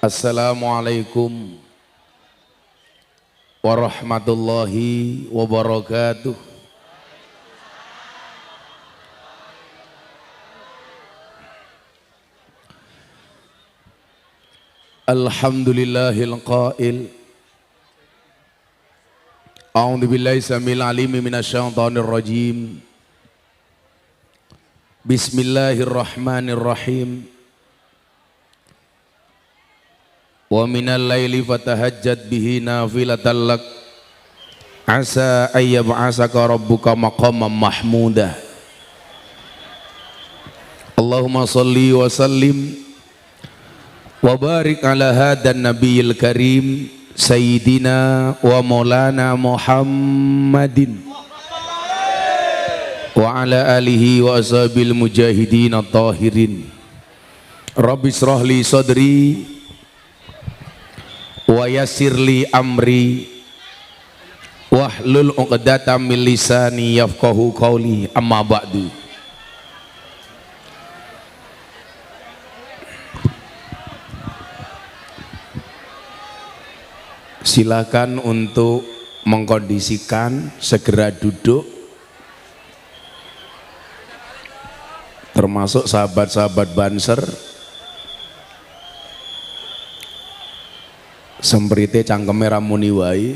Assalamualaikum warahmatullahi wabarakatuh. Alhamdulillahil qail a'udzu billahi samil alim minasyaitonir rajim. Bismillahirrahmanirrahim. Wa minal laili fatahajjat bihi nafilatan lak asa ayyab'asaka rabbuka maqaman mahmuda. Allahumma salli wa sallim wa barik ala hadan nabiyil karim sayyidina wa maulana Muhammadin wa ala alihi wa ashabil mujahidin at-tahirin. Rabbi israh li sadri wa yassirli amri wahlul 'uqdatam min lisani yafqahu qawli. Amma ba'du. Silakan untuk mengkondisikan, segera duduk, termasuk sahabat-sahabat Banser. Semprite cangkeme ramuni wae.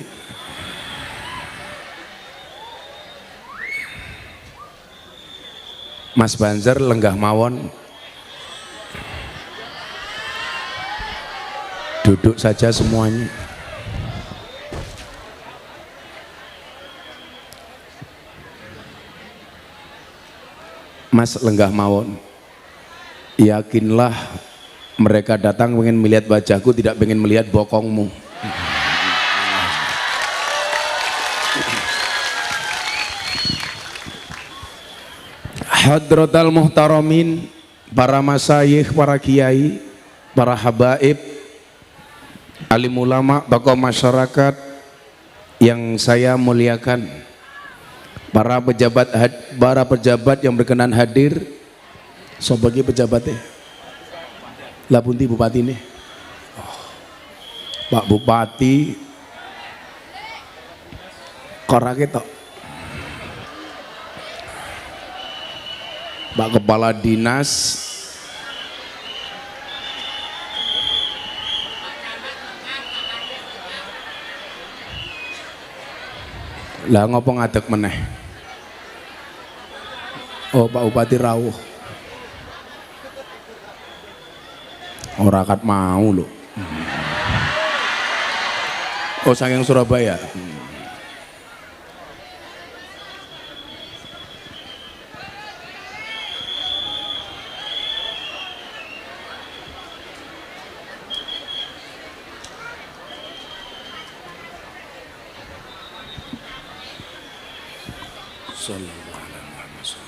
Mas Banser lenggah mawon. Duduk saja semuanya. Mas lenggah mawon. Yakinlah mereka datang ingin melihat wajahku, tidak ingin melihat bokongmu. Hadratal muhtaramin, para masyayikh, para kiai, para habaib, alim ulama, tokoh masyarakat yang saya muliakan, para pejabat yang berkenan hadir. Sebagai pejabatnya lah bunti bupati nih. Pak Bupati korake tok, Pak Kepala Dinas, lah ngopo ngadeg meneh. Oh, Pak Bupati rawuh. Ora kat mau lho. Oh, saking Surabaya. Sallallahu alaihi wasallam.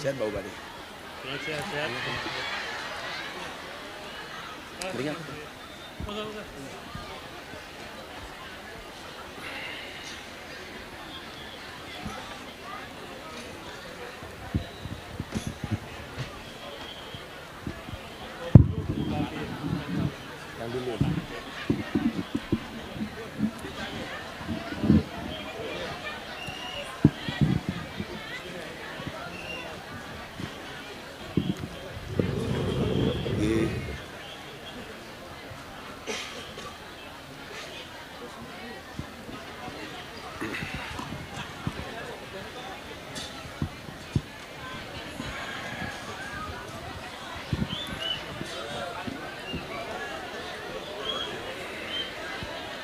Sehat Pak Bupati? Sehat. Ringan. Yang dulu.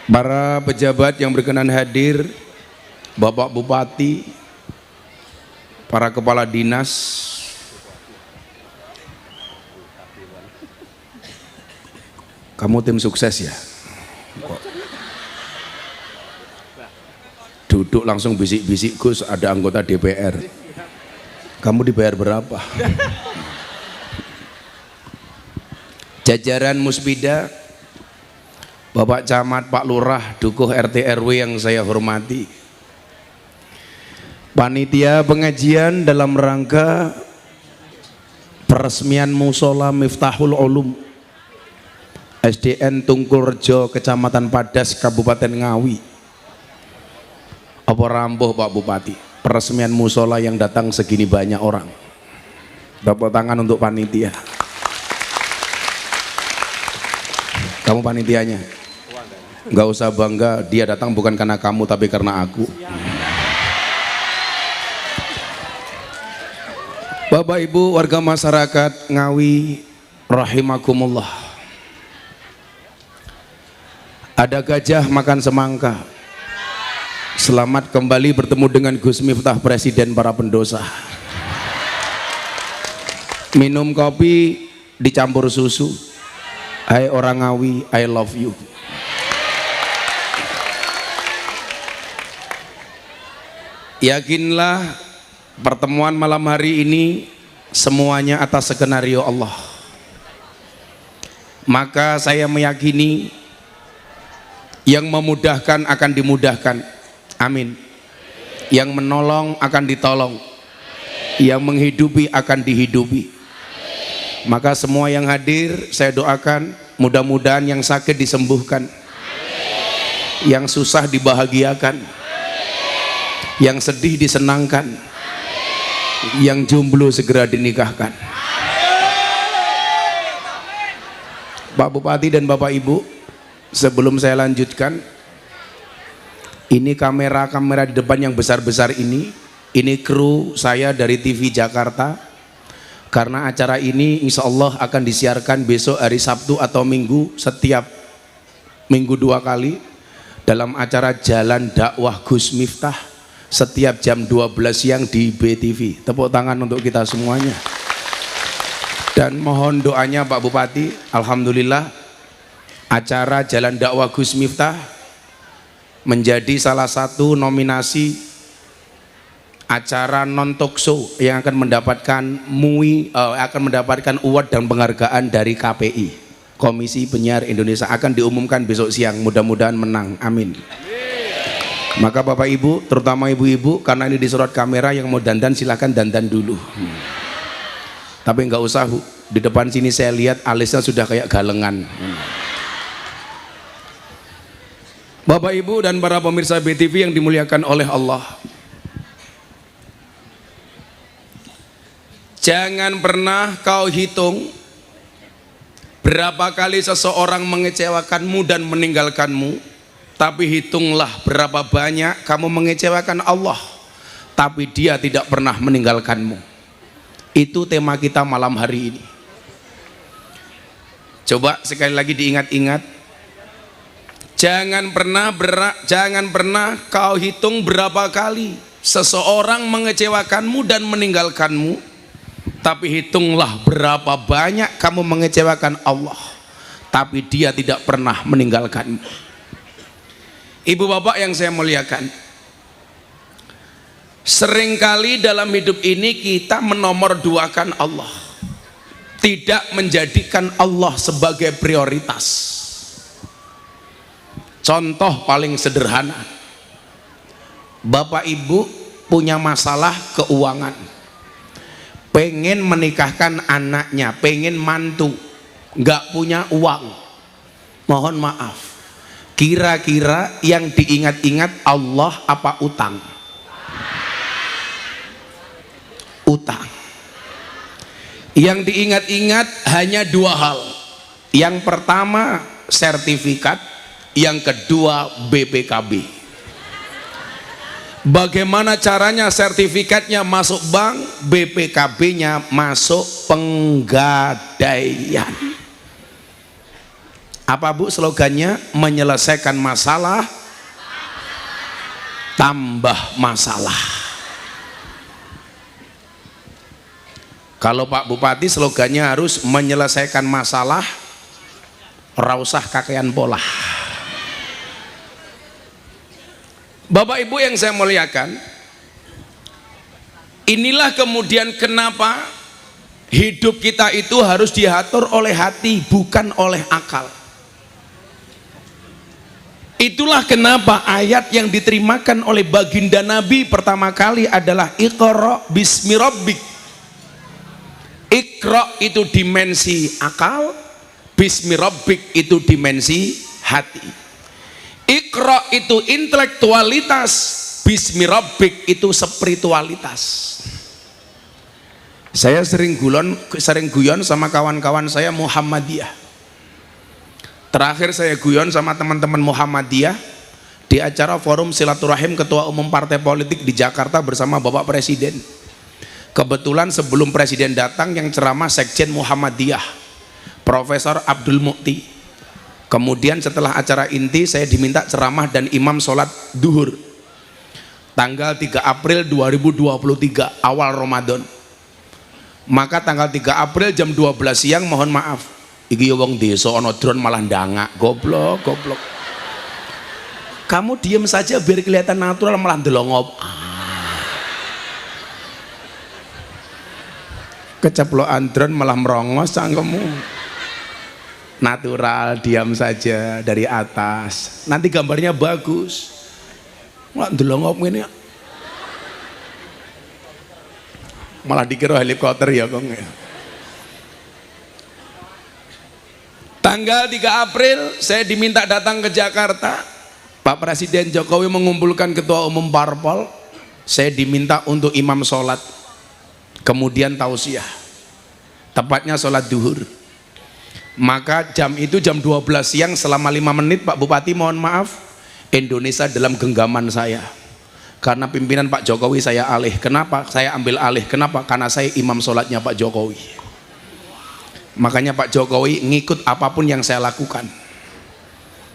Para pejabat yang berkenan hadir, Bapak Bupati, para kepala dinas, Kamu tim sukses ya? Kok duduk langsung bisik-bisik, Gus ada anggota DPR. Kamu dibayar berapa? Jajaran Musbida, Bapak Camat, Pak Lurah, Dukuh RT RW yang saya hormati, panitia pengajian dalam rangka peresmian Musola Miftahul Ulum SDN Tungkulrejo, Kecamatan Padas, Kabupaten Ngawi. Apa rambuh Pak Bupati, peresmian musola yang datang segini banyak orang. Tepuk tangan untuk panitia. Kamu panitianya? Nggak usah bangga, dia datang bukan karena kamu tapi karena aku. Bapak Ibu warga masyarakat Ngawi rahimakumullah. Ada gajah makan semangka. Selamat kembali bertemu dengan Gus Miftah, Presiden para pendosa. Minum kopi dicampur susu. Hai orang Ngawi, I love you. Yakinlah pertemuan malam hari ini semuanya atas skenario Allah. Maka saya meyakini yang memudahkan akan dimudahkan, amin. Yang menolong akan ditolong, yang menghidupi akan dihidupi. Maka semua yang hadir saya doakan mudah-mudahan yang sakit disembuhkan, yang susah dibahagiakan, yang sedih disenangkan, yang jomblo segera dinikahkan. Pak Bupati dan Bapak Ibu, sebelum saya lanjutkan, ini kamera-kamera di depan yang besar-besar ini kru saya dari TV Jakarta, karena acara ini insya Allah akan disiarkan besok hari Sabtu atau Minggu, setiap minggu 2 kali dalam acara Jalan Dakwah Gus Miftah setiap jam 12 siang di BTV. Tepuk tangan untuk kita semuanya. Dan mohon doanya Pak Bupati, alhamdulillah acara Jalan Dakwah Gus Miftah menjadi salah satu nominasi acara non talk show yang akan mendapatkan award dan penghargaan dari KPI, Komisi Penyiar Indonesia. Akan diumumkan besok siang, mudah-mudahan menang, amin. Maka Bapak Ibu, terutama ibu-ibu, karena ini disorot kamera, yang mau dandan silahkan dandan dulu. Tapi nggak usah, di depan sini saya lihat alisnya sudah kayak galengan. Bapak Ibu dan para pemirsa BTV yang dimuliakan oleh Allah, jangan pernah kau hitung berapa kali seseorang mengecewakanmu dan meninggalkanmu, tapi hitunglah berapa banyak kamu mengecewakan Allah tapi Dia tidak pernah meninggalkanmu. Itu tema kita malam hari ini. Coba sekali lagi diingat-ingat, jangan pernah kau hitung berapa kali seseorang mengecewakanmu dan meninggalkanmu, tapi hitunglah berapa banyak kamu mengecewakan Allah tapi Dia tidak pernah meninggalkanmu. Ibu bapak yang saya muliakan, seringkali dalam hidup ini kita menomorduakan Allah, tidak menjadikan Allah sebagai prioritas. Contoh paling sederhana, bapak ibu punya masalah keuangan, pengen menikahkan anaknya, pengen mantu, nggak punya uang. Mohon maaf, kira-kira yang diingat-ingat Allah apa utang? Utang. Yang diingat-ingat hanya 2 hal. Yang pertama sertifikat, yang kedua BPKB. Bagaimana caranya sertifikatnya masuk bank, BPKB-nya masuk penggadaian. Apa Bu slogannya? Menyelesaikan masalah tambah masalah. Kalau Pak Bupati slogannya harus menyelesaikan masalah ora usah kakean pola. Bapak Ibu yang saya muliakan, inilah kemudian kenapa hidup kita itu harus diatur oleh hati, bukan oleh akal. Itulah kenapa ayat yang diterimakan oleh baginda Nabi pertama kali adalah Iqra bismi rabbik. Iqra itu dimensi akal, bismi rabbik itu dimensi hati. Iqra itu intelektualitas, bismi rabbik itu spiritualitas. Saya sering guyon sama kawan-kawan saya Muhammadiyah. Terakhir saya guyon sama teman-teman Muhammadiyah di acara forum silaturahim ketua umum partai politik di Jakarta bersama Bapak Presiden. Kebetulan sebelum Presiden datang yang ceramah Sekjen Muhammadiyah, Profesor Abdul Mukti. Kemudian setelah acara inti saya diminta ceramah dan imam sholat duhur tanggal 3 April 2023 awal Ramadan. Maka tanggal 3 April jam 12 siang, mohon maaf, iki wong desa ana drone malah ndangak, goblok. Kamu diem saja biar kelihatan natural, malah ndelongop. Keceplokan drone malah merongos cangkemmu. Natural, diam saja dari atas. Nanti gambarnya bagus. Malah ndelongop ngene. Malah dikira helikopter ya kong ya. Tanggal 3 April saya diminta datang ke Jakarta. Pak Presiden Jokowi mengumpulkan ketua umum parpol. Saya diminta untuk imam sholat, kemudian tausiah, tepatnya sholat duhur. Maka jam itu jam 12 siang selama 5 menit Pak Bupati mohon maaf, Indonesia dalam genggaman saya. Karena pimpinan Pak Jokowi saya alih. Kenapa? Saya ambil alih. Kenapa? Karena saya imam sholatnya Pak Jokowi. Makanya Pak Jokowi ngikut apapun yang saya lakukan.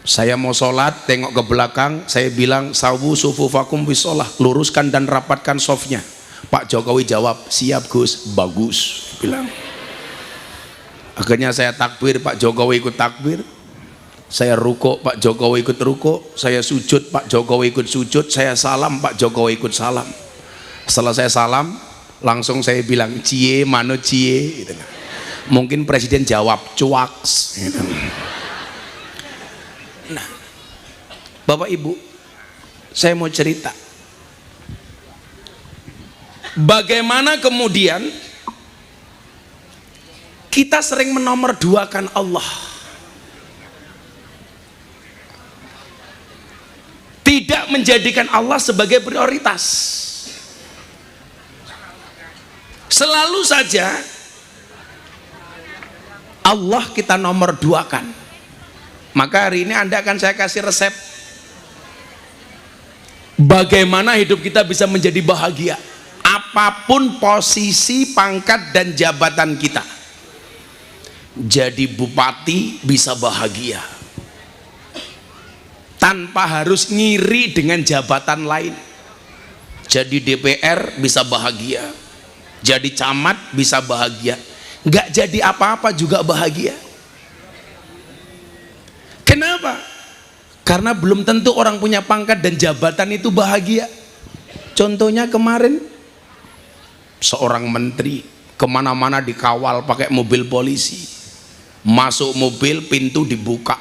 Saya mau sholat, tengok ke belakang, saya bilang sawu sufufakum bisolah, luruskan dan rapatkan softnya. Pak Jokowi jawab, siap Gus, bagus, bilang. Akhirnya saya takbir, Pak Jokowi ikut takbir. Saya rukuk, Pak Jokowi ikut rukuk. Saya sujud, Pak Jokowi ikut sujud. Saya salam, Pak Jokowi ikut salam. Setelah saya salam, langsung saya bilang cie mano cie gitu. Mungkin Presiden jawab cuaks gitu. Nah, Bapak Ibu, saya mau cerita bagaimana kemudian kita sering menomorduakan Allah, tidak menjadikan Allah sebagai prioritas. Selalu saja Allah kita nomor duakan. Maka hari ini Anda akan saya kasih resep bagaimana hidup kita bisa menjadi bahagia apapun posisi, pangkat dan jabatan kita. Jadi bupati bisa bahagia tanpa harus ngiri dengan jabatan lain. Jadi DPR bisa bahagia, jadi camat bisa bahagia, nggak jadi apa-apa juga bahagia. Kenapa? Karena belum tentu orang punya pangkat dan jabatan itu bahagia. Contohnya kemarin seorang menteri kemana-mana dikawal pakai mobil polisi, masuk mobil pintu dibuka,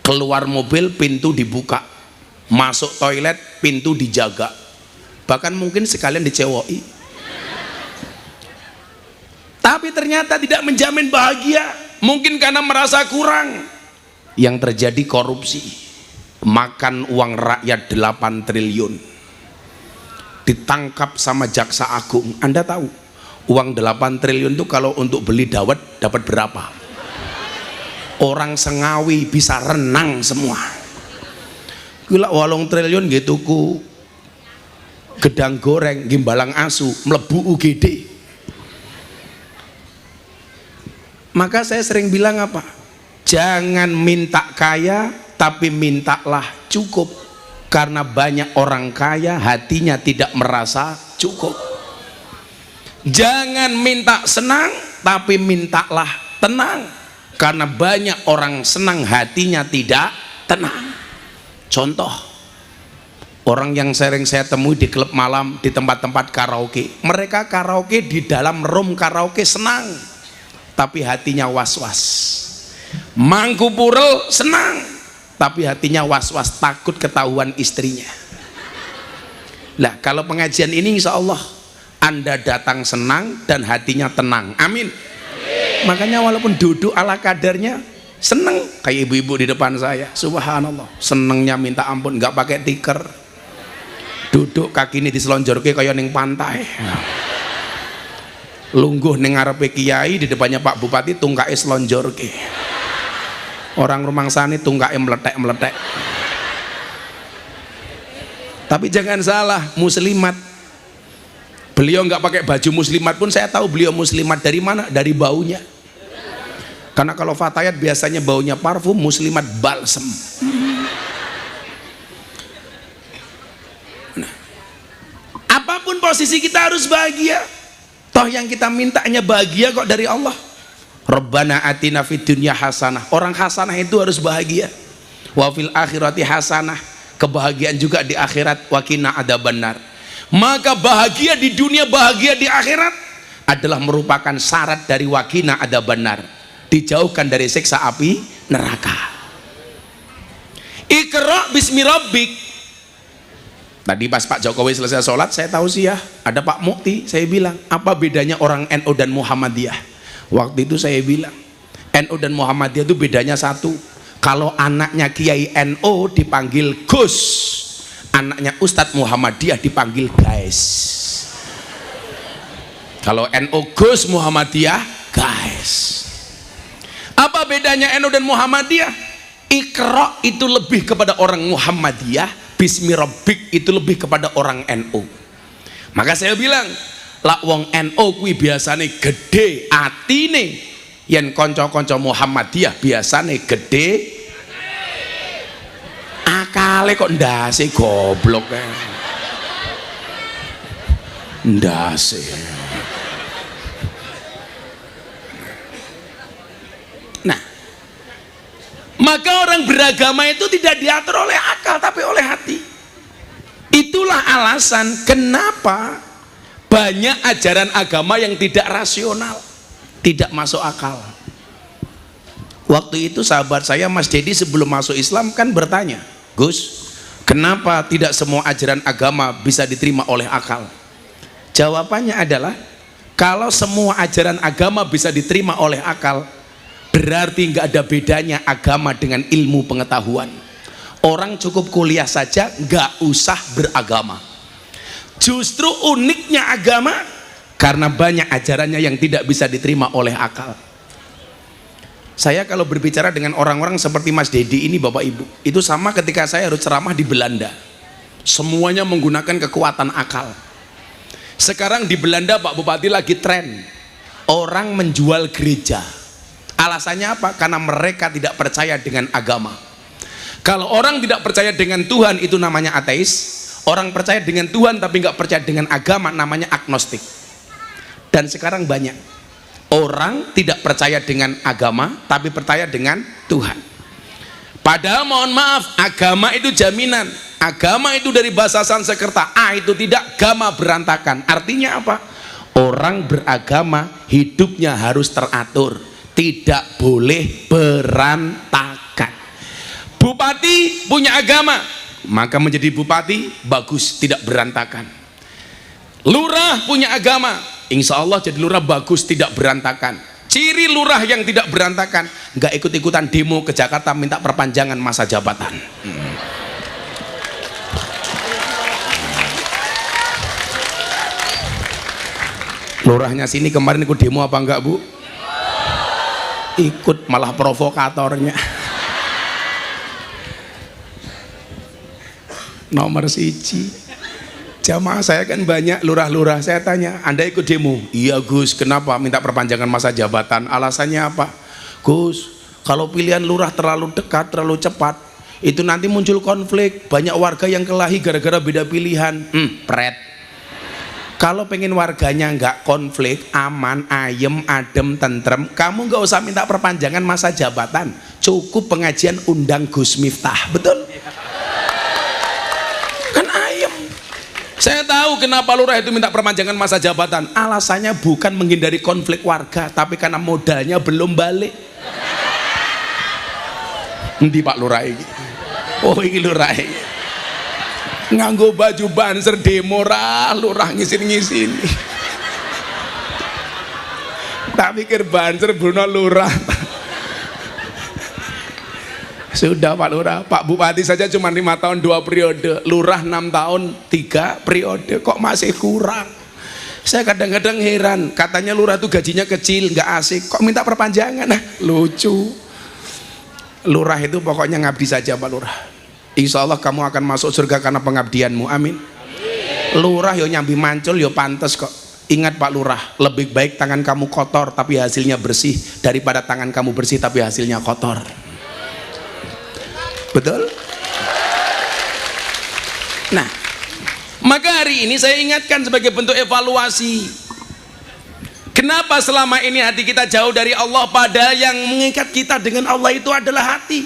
keluar mobil pintu dibuka, masuk toilet pintu dijaga, bahkan mungkin sekalian dicewoi. Tapi ternyata tidak menjamin bahagia, mungkin karena merasa kurang. Yang terjadi korupsi, makan uang rakyat 8 triliun, ditangkap sama jaksa agung. Anda tahu uang 8 triliun itu kalau untuk beli dawet dapat berapa? Orang Sengawi bisa renang semua. Gila 8 triliun gitu ku gedang goreng gimbalang asu melebu UGD. Maka saya sering bilang apa? Jangan minta kaya, tapi mintalah cukup. Karena banyak orang kaya hatinya tidak merasa cukup. Jangan minta senang, tapi mintalah tenang. Karena banyak orang senang hatinya tidak tenang. Contoh, orang yang sering saya temui di klub malam, di tempat-tempat karaoke, mereka karaoke di dalam room karaoke senang, tapi hatinya was-was. Mangku purel senang, tapi hatinya was-was, takut ketahuan istrinya. Lah kalau pengajian ini insya Allah Anda datang senang dan hatinya tenang, amin. Makanya walaupun duduk ala kadarnya seneng, kayak ibu-ibu di depan saya, subhanallah, senengnya minta ampun, nggak pakai tikar, duduk kaki ini diselonjorke kayak ning pantai, lungguh ning ngarepe kiai, di depannya Pak Bupati tungkae selonjorke, orang rumangsane tungkae meletek-meletek. Tapi jangan salah, muslimat, beliau nggak pakai baju muslimat pun saya tahu beliau muslimat. Dari mana? Dari baunya. Karena kalau fatayat biasanya baunya parfum, muslimat balsem. Nah, apapun posisi kita harus bahagia. Toh yang kita mintanya bahagia kok dari Allah. Rabbana atina fid dunya hasanah. Orang hasanah itu harus bahagia. Wa fil akhirati hasanah. Kebahagiaan juga di akhirat. Wa qina adzabannar. Maka bahagia di dunia, bahagia di akhirat adalah merupakan syarat dari wa qina adzabannar. Dijauhkan dari siksa api neraka. Iqra bismi rabbik. Tadi pas Pak Jokowi selesai sholat, saya tahu sih ya, ada Pak Mukti, saya bilang, apa bedanya orang NU dan Muhammadiyah? Waktu itu saya bilang, NU dan Muhammadiyah itu bedanya satu, kalau anaknya Kiai NU dipanggil Gus, anaknya Ustadz Muhammadiyah dipanggil guys. Kalau NU Gus, Muhammadiyah guys. Apa bedanya NU dan Muhammadiyah? Iqra itu lebih kepada orang Muhammadiyah, bismi rabbik itu lebih kepada orang NU. Maka saya bilang, lak wong NU kuwi biasane gede atine, yen kanca-kanca Muhammadiyah biasane gede akale, kok ndase goblok kae. Ndase. Maka orang beragama itu tidak diatur oleh akal tapi oleh hati. Itulah alasan kenapa banyak ajaran agama yang tidak rasional, tidak masuk akal. Waktu itu sahabat saya Mas Dedi sebelum masuk Islam kan bertanya, Gus, kenapa tidak semua ajaran agama bisa diterima oleh akal? Jawabannya adalah, kalau semua ajaran agama bisa diterima oleh akal, berarti nggak ada bedanya agama dengan ilmu pengetahuan. Orang cukup kuliah saja, nggak usah beragama. Justru uniknya agama karena banyak ajarannya yang tidak bisa diterima oleh akal. Saya kalau berbicara dengan orang-orang seperti Mas Dedi ini, Bapak Ibu, itu sama ketika saya harus ceramah di Belanda. Semuanya menggunakan kekuatan akal. Sekarang di Belanda Pak Bupati lagi tren orang menjual gereja. Alasannya apa? Karena mereka tidak percaya dengan agama. Kalau orang tidak percaya dengan Tuhan itu namanya ateis. Orang percaya dengan Tuhan tapi nggak percaya dengan agama namanya agnostik. Dan sekarang banyak orang tidak percaya dengan agama tapi percaya dengan Tuhan. Padahal mohon maaf, agama itu jaminan. Agama itu dari bahasa Sanskerta, itu tidak, gama berantakan. Artinya apa? Orang beragama hidupnya harus teratur, tidak boleh berantakan. Bupati punya agama, maka menjadi bupati bagus, tidak berantakan. Lurah punya agama, insya Allah jadi lurah bagus, tidak berantakan. Ciri lurah yang tidak berantakan, nggak ikut-ikutan demo ke Jakarta minta perpanjangan masa jabatan. Lurahnya sini kemarin ikut demo apa enggak, Bu? Ikut, malah provokatornya. Nomor 1, jamaah saya kan banyak lurah-lurah. Saya tanya, Anda ikut demo? Iya Gus. Kenapa? Minta perpanjangan masa jabatan. Alasannya apa? Gus, kalau pilihan lurah terlalu dekat, terlalu cepat, itu nanti muncul konflik. Banyak warga yang kelahi gara-gara beda pilihan. Pret. Kalau pengen warganya nggak konflik, aman, ayem, adem, tentrem, kamu nggak usah minta perpanjangan masa jabatan, cukup pengajian undang Gus Miftah, betul? Kan ayem. Saya tahu kenapa lurah itu minta perpanjangan masa jabatan, alasannya bukan menghindari konflik warga, tapi karena modalnya belum balik. Endi Pak Lurah ini? Oh ini lurah ini nganggo baju banser demo ra lurah ngisin-ngisin. Tak pikir banser Bruno lurah. Sudah Pak Lurah, Pak Bupati saja cuma 5 tahun 2 periode, lurah 6 tahun 3 periode, kok masih kurang. Saya kadang-kadang heran, katanya lurah itu gajinya kecil, nggak asik, kok minta perpanjangan? Nah, lucu. Lurah itu pokoknya ngabdi saja Pak Lurah. Insya Allah kamu akan masuk surga karena pengabdianmu, amin. Lurah yo nyambi mancul yo pantes kok. Ingat Pak Lurah, lebih baik tangan kamu kotor tapi hasilnya bersih daripada tangan kamu bersih tapi hasilnya kotor. Betul? Nah, maka hari ini saya ingatkan sebagai bentuk evaluasi, kenapa selama ini hati kita jauh dari Allah, padahal yang mengikat kita dengan Allah itu adalah hati.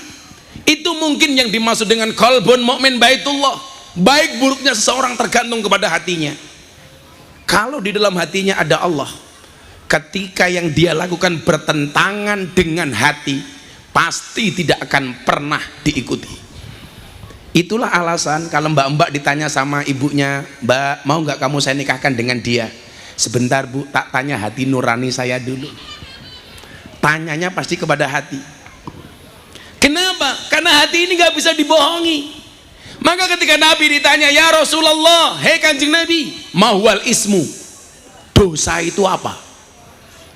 Itu mungkin yang dimaksud dengan qalbun mukmin baitullah. Baik buruknya seseorang tergantung kepada hatinya. Kalau di dalam hatinya ada Allah, ketika yang dia lakukan bertentangan dengan hati, pasti tidak akan pernah diikuti. Itulah alasan kalau mbak-mbak ditanya sama ibunya, "Mbak, mau nggak kamu saya nikahkan dengan dia?" "Sebentar Bu, tak tanya hati nurani saya dulu." Tanyanya pasti kepada hati. Kenapa? Karena hati ini nggak bisa dibohongi. Maka ketika Nabi ditanya, "Ya Rasulullah, hei Kanjeng Nabi, mahwal ismu?" Dosa itu apa?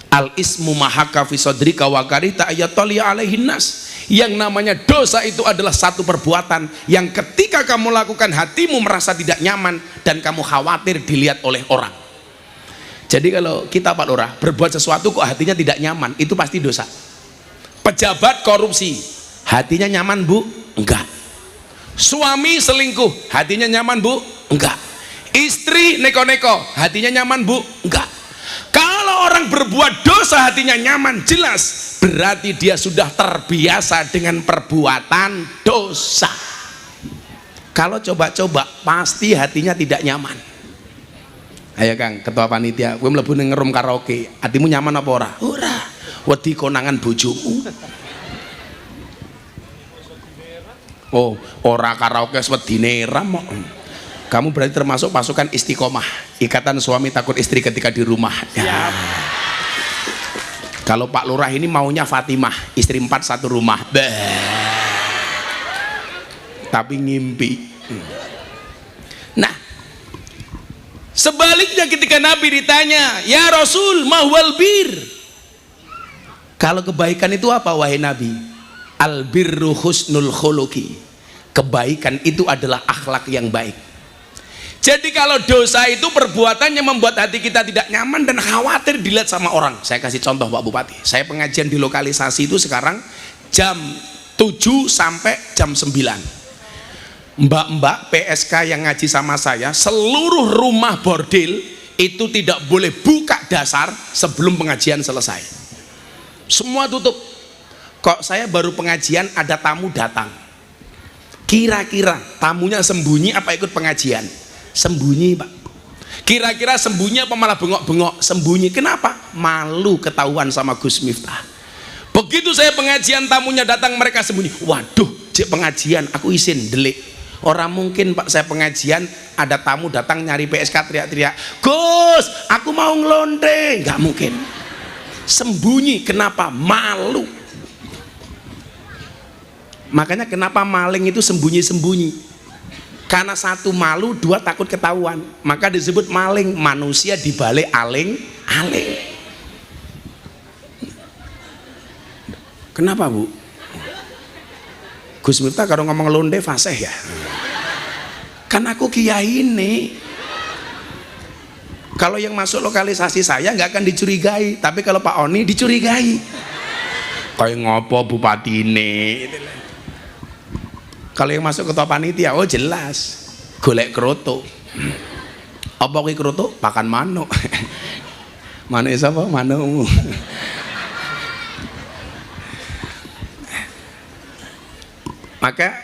Al ismu mahaka fi sadrika wa karita ayatoli alaihin nas. Yang namanya dosa itu adalah satu perbuatan yang ketika kamu lakukan hatimu merasa tidak nyaman dan kamu khawatir dilihat oleh orang. Jadi kalau kita Pak Lurah berbuat sesuatu kok hatinya tidak nyaman, itu pasti dosa. Pejabat korupsi, hatinya nyaman Bu? Enggak. Suami selingkuh, hatinya nyaman Bu? Enggak. Istri neko-neko, hatinya nyaman Bu? Enggak. Kalau orang berbuat dosa hatinya nyaman, jelas berarti dia sudah terbiasa dengan perbuatan dosa. Kalau coba-coba pasti hatinya tidak nyaman. Ayo Kang, ketua panitia, gue mlebu ning room karaoke, hatimu nyaman apa ora? Ora. Wedi konangan bojomu. Oh, ora karaoke wedine ram kok. Kamu berarti termasuk pasukan istiqomah, ikatan suami takut istri ketika di rumah ya. Kalau Pak Lurah ini maunya Fatimah, istri 4 satu rumah. Tapi ngimpi. Nah, sebaliknya ketika Nabi ditanya, "Ya Rasul, mahwal bir?" Kalau kebaikan itu apa wahai Nabi? Al birru husnul khuluqi. Kebaikan itu adalah akhlak yang baik. Jadi kalau dosa itu perbuatannya membuat hati kita tidak nyaman dan khawatir dilihat sama orang. Saya kasih contoh Pak Bupati, saya pengajian di lokalisasi itu sekarang jam 7 sampai jam 9. Mbak-mbak PSK yang ngaji sama saya, seluruh rumah bordil itu tidak boleh buka dasar sebelum pengajian selesai. Semua tutup. Kok saya baru pengajian ada tamu datang, kira-kira tamunya sembunyi apa ikut pengajian? Sembunyi Pak. Kira-kira sembunyi apa malah bengok-bengok? Sembunyi. Kenapa? Malu ketahuan sama Gus Miftah. Begitu saya pengajian tamunya datang mereka sembunyi. Waduh, cek pengajian aku izin delik. Orang mungkin Pak saya pengajian ada tamu datang nyari PSK teriak-teriak, "Gus, aku mau ngelonte." Nggak mungkin. Sembunyi. Kenapa? Malu. Makanya kenapa maling itu sembunyi-sembunyi? Karena 1 malu, 2 takut ketahuan, maka disebut maling. Manusia dibalik aling-aling. Kenapa Bu? Gus Miftah kalau ngomong londe fasih ya? Kan aku kiai ini. Kalau yang masuk lokalisasi saya nggak akan dicurigai, tapi kalau Pak Oni dicurigai. Kayak ngopo bupati ini? Kalau yang masuk ketua panitia, oh jelas golek kroto. Apa kuwi kroto? Pakan manuk. Manuk sapa? Manukmu. Maka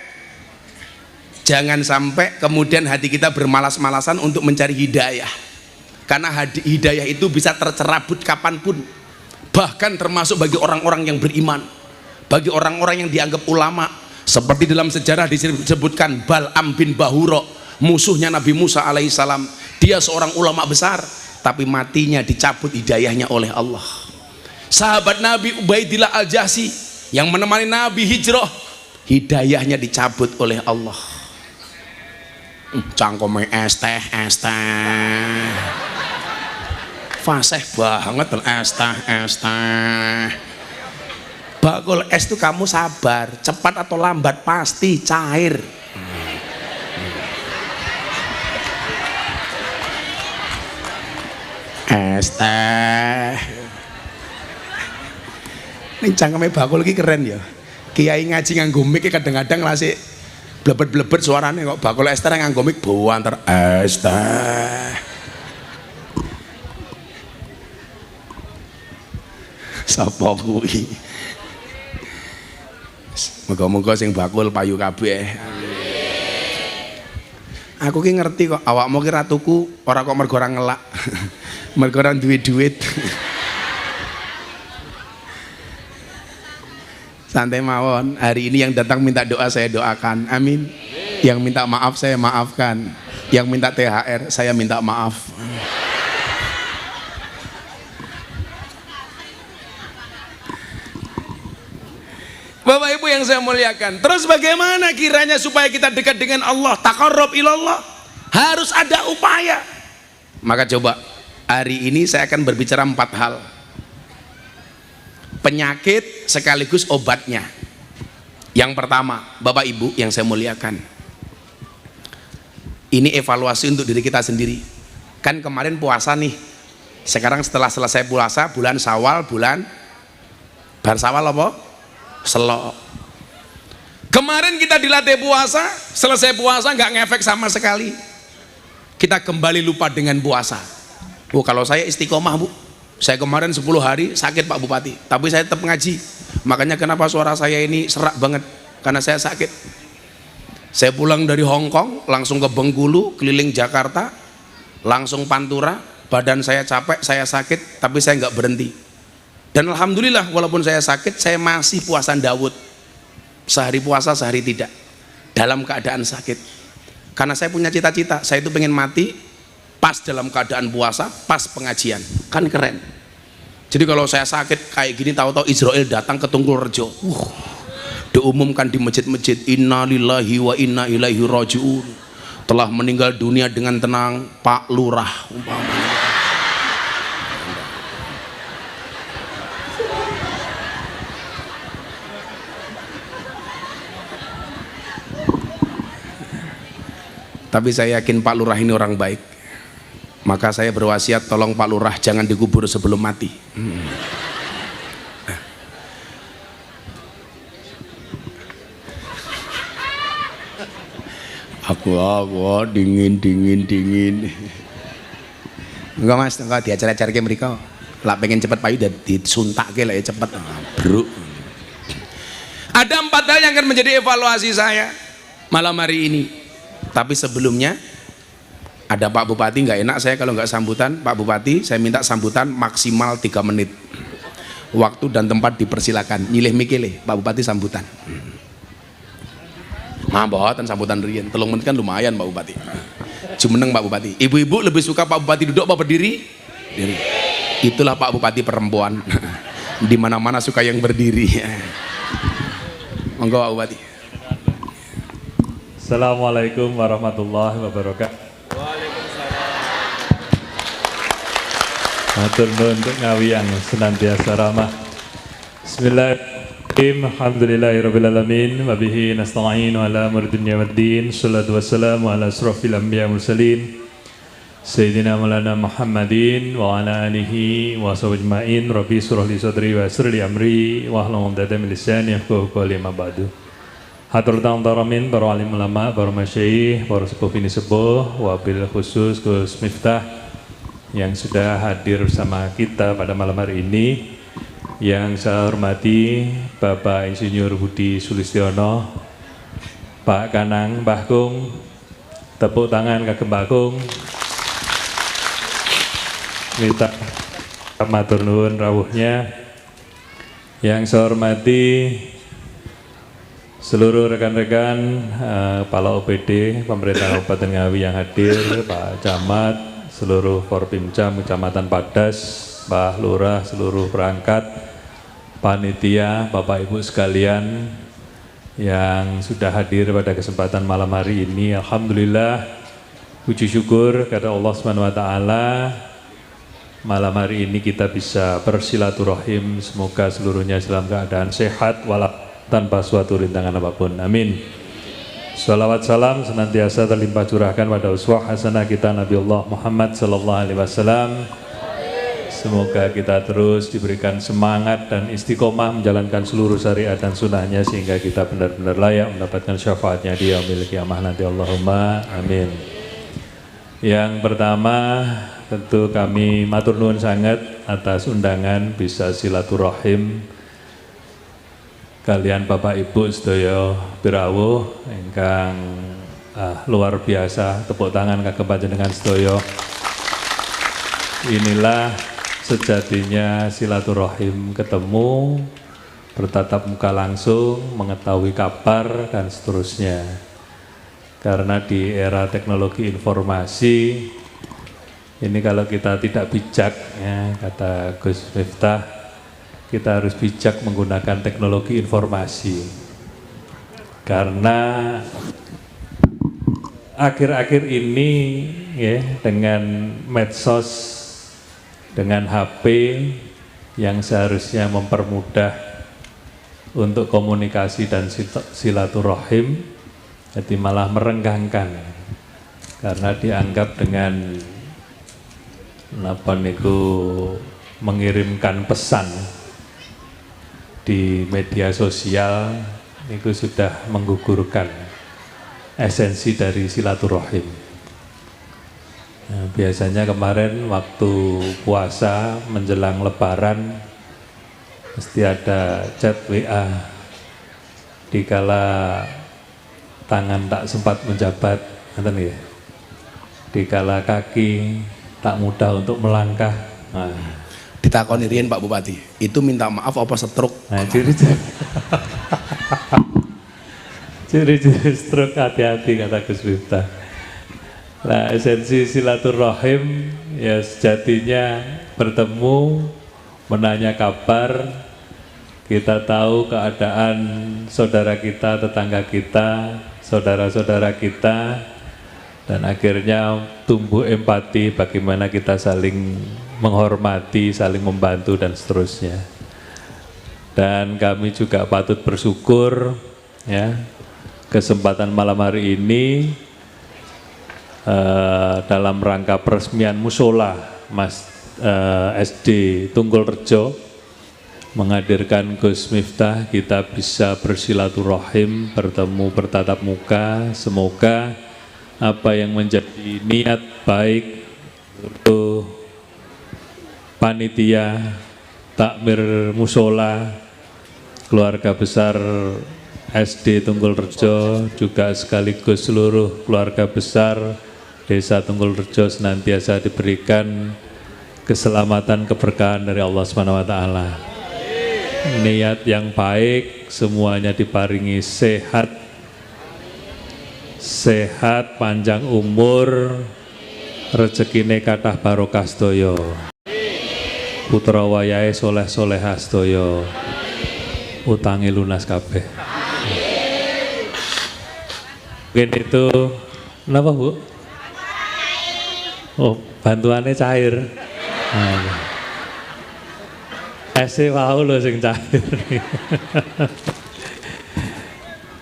jangan sampai kemudian hati kita bermalas-malasan untuk mencari hidayah, karena hidayah itu bisa tercerabut kapanpun, bahkan termasuk bagi orang-orang yang beriman, bagi orang-orang yang dianggap ulama. Seperti dalam sejarah disebutkan Bal'am bin Bahuro, musuhnya Nabi Musa alaihissalam. Dia seorang ulama besar, tapi matinya dicabut hidayahnya oleh Allah. Sahabat Nabi Ubaidillah Al-Jahsi yang menemani Nabi hijrah, hidayahnya dicabut oleh Allah. Cangkome es teh fasih banget es teh. Bakul es itu kamu sabar, cepat atau lambat pasti cair. Es teh. Ini cangkeme bakul iki keren ya. Kiai ngaji nganggo mic kadang-kadang lasik blebet-blebet suarane kok. Bakul es teh nganggo mic banter es teh. Sapa kuwi? Moga-moga sing bakul payu kabeh. Aku ki ngerti kok awakmu ki ratuku ora kok mergo ora ngelak. Mergo ora duwe duit. Santai mawon. Hari ini yang datang minta doa saya doakan. Amin. Yang minta maaf saya maafkan. Yang minta THR saya minta maaf. Bapak Ibu yang saya muliakan, terus bagaimana kiranya supaya kita dekat dengan Allah, taqarrub ilallah? Harus ada upaya. Maka coba hari ini saya akan berbicara 4 hal. Penyakit sekaligus obatnya. Yang pertama, Bapak Ibu yang saya muliakan, ini evaluasi untuk diri kita sendiri. Kan kemarin puasa nih, sekarang setelah selesai puasa bulan Syawal, bulan bar Syawal apa? Selok. Kemarin kita dilatih puasa, selesai puasa nggak ngefek sama sekali. Kita kembali lupa dengan puasa. Bu, kalau saya istiqomah Bu, saya kemarin 10 hari sakit Pak Bupati, tapi saya tetap ngaji. Makanya kenapa suara saya ini serak banget, karena saya sakit. Saya pulang dari Hong Kong langsung ke Bengkulu, keliling Jakarta, langsung Pantura. Badan saya capek, saya sakit, tapi saya nggak berhenti. Dan alhamdulillah walaupun saya sakit, saya masih puasa Daud. Sehari puasa, sehari tidak. Dalam keadaan sakit. Karena saya punya cita-cita, saya itu pengen mati pas dalam keadaan puasa, pas pengajian. Kan keren. Jadi kalau saya sakit kayak gini, tahu-tahu Israel datang ke Tungkulrejo. Diumumkan di masjid-masjid, inna lillahi wa inna ilaihi raji'un. Telah meninggal dunia dengan tenang Pak Lurah umpamanya. Tapi saya yakin Pak Lurah ini orang baik. Maka saya berwasiat, tolong Pak Lurah jangan dikubur sebelum mati. Aku dingin. Enggak Mas, enggak diajar-ajar ke mereka. Lah pengen cepet payu dan disuntak ke lah ya cepet. Bro. Ada 4 hal yang akan menjadi evaluasi saya malam hari ini. Tapi sebelumnya ada Pak Bupati, nggak enak saya kalau nggak sambutan. Pak Bupati, saya minta sambutan maksimal 3 menit. Waktu dan tempat dipersilakan. Nyilih mikile, Pak Bupati sambutan. Mboten sambutan riyen. 3 menit kan lumayan Pak Bupati. Jumeneng Pak Bupati. Ibu-ibu lebih suka Pak Bupati duduk apa berdiri? Diri. Itulah Pak Bupati perempuan. Di mana-mana suka yang berdiri. Monggo Pak Bupati. Assalamualaikum warahmatullahi wabarakatuh. Matur nuwun untuk ngawiyang senantiasa ramah. Bismillahirrahmanirrahim. Alhamdulillahirabbil alamin wa bihi nasta'inu ala umuri dunya waddin. Shallallahu wassalamu ala asrofil anbiya mursalin Sayyidina Maulana Muhammadin wa ala alihi wa sahbihi ajmain. Rabbi shrah li sadri wa yassir li amri wa hlul 'uqdatam min lisani yafqahu qawli ma ba'du. Hatur tangtaramin, para alim ulama, para masyaikh, para sepuh bini sepuh, wabil khusus Gus Miftah yang sudah hadir bersama kita pada malam hari ini. Yang saya hormati Bapak Insinyur Budi Sulistiono, Pak Kanang, Mbah Kung, tepuk tangan kagem Mbah Kung. Minta matur nuwun rawuhnya. Yang saya hormati seluruh rekan-rekan kepala OPD pemerintah Kabupaten Ngawi yang hadir, Pak Camat, seluruh Forpimcam Kecamatan Padas, Pak Lurah, seluruh perangkat, panitia, Bapak Ibu sekalian yang sudah hadir pada kesempatan malam hari ini. Alhamdulillah, puji syukur kepada Allah Subhanahu wa taala. Malam hari ini kita bisa bersilaturahim, semoga seluruhnya dalam keadaan sehat walafiat tanpa suatu rintangan apapun. Amin. Salawat salam senantiasa terlimpah curahkan pada uswah hasanah kita Nabi Allah Muhammad sallallahu alaihi wasallam. Semoga kita terus diberikan semangat dan istiqomah menjalankan seluruh syariat dan sunnahnya sehingga kita benar-benar layak mendapatkan syafaatnya di yaumil qiyamah nanti. Allahumma amin. Yang pertama tentu kami matur nuwun sangat atas undangan bisa silaturahim kalian Bapak Ibu sedaya pirawuh ingkang luar biasa. Tepuk tangan kagem panjenengan sedaya. Inilah sejatinya silaturahim, ketemu, bertatap muka langsung, mengetahui kabar dan seterusnya. Karena di era teknologi informasi ini kalau kita tidak bijak, ya, kata Gus Miftah, kita harus bijak menggunakan teknologi informasi. Karena akhir-akhir ini ya, dengan medsos, dengan HP yang seharusnya mempermudah untuk komunikasi dan silaturahim, jadi malah merenggangkan. Karena dianggap dengan mengirimkan pesan di media sosial itu sudah menggugurkan esensi dari silaturahim. Nah, biasanya kemarin waktu puasa menjelang lebaran mesti ada chat WA dikala tangan tak sempat menjabat, ya, dikala kaki tak mudah untuk melangkah. Nah, ditakoni riyen Pak Bupati, itu minta maaf apa stroke? Nah, ciri-ciri stroke hati-hati kata Gus Miftah. Nah, esensi silaturahim ya sejatinya bertemu, menanya kabar, kita tahu keadaan saudara kita, tetangga kita, saudara-saudara kita, dan akhirnya tumbuh empati bagaimana kita saling menghormati, saling membantu dan seterusnya. Dan kami juga patut bersyukur ya, kesempatan malam hari ini dalam rangka peresmian musola SD Tunggul Rejo menghadirkan Gus Miftah, kita bisa bersilaturahim, bertemu, bertatap muka. Semoga apa yang menjadi niat baik untuk panitia takmir musola, keluarga besar SD Tunggul Rejo, juga sekaligus seluruh keluarga besar Desa Tunggul Rejo senantiasa diberikan keselamatan, keberkahan dari Allah Subhanahu wa taala. Niat yang baik, semuanya diparingi sehat, panjang umur, rezekine kathah barokah sedaya. Putra wayahe soleh-solehah sedaya. Utangi lunas kabeh. Mungkin itu, kenapa Bu? Oh, bantuannya cair. Ese wau lho sing cair.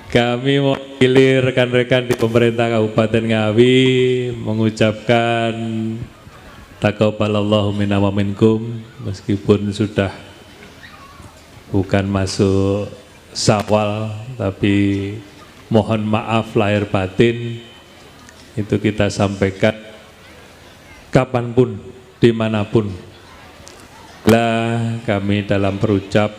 Kami mewakili rekan-rekan di pemerintah Kabupaten Ngawi mengucapkan taqabbalallahu minna wa minkum, meskipun sudah bukan masuk Syawal tapi mohon maaf lahir batin itu kita sampaikan kapanpun, dimanapun. Lah kami dalam berucap,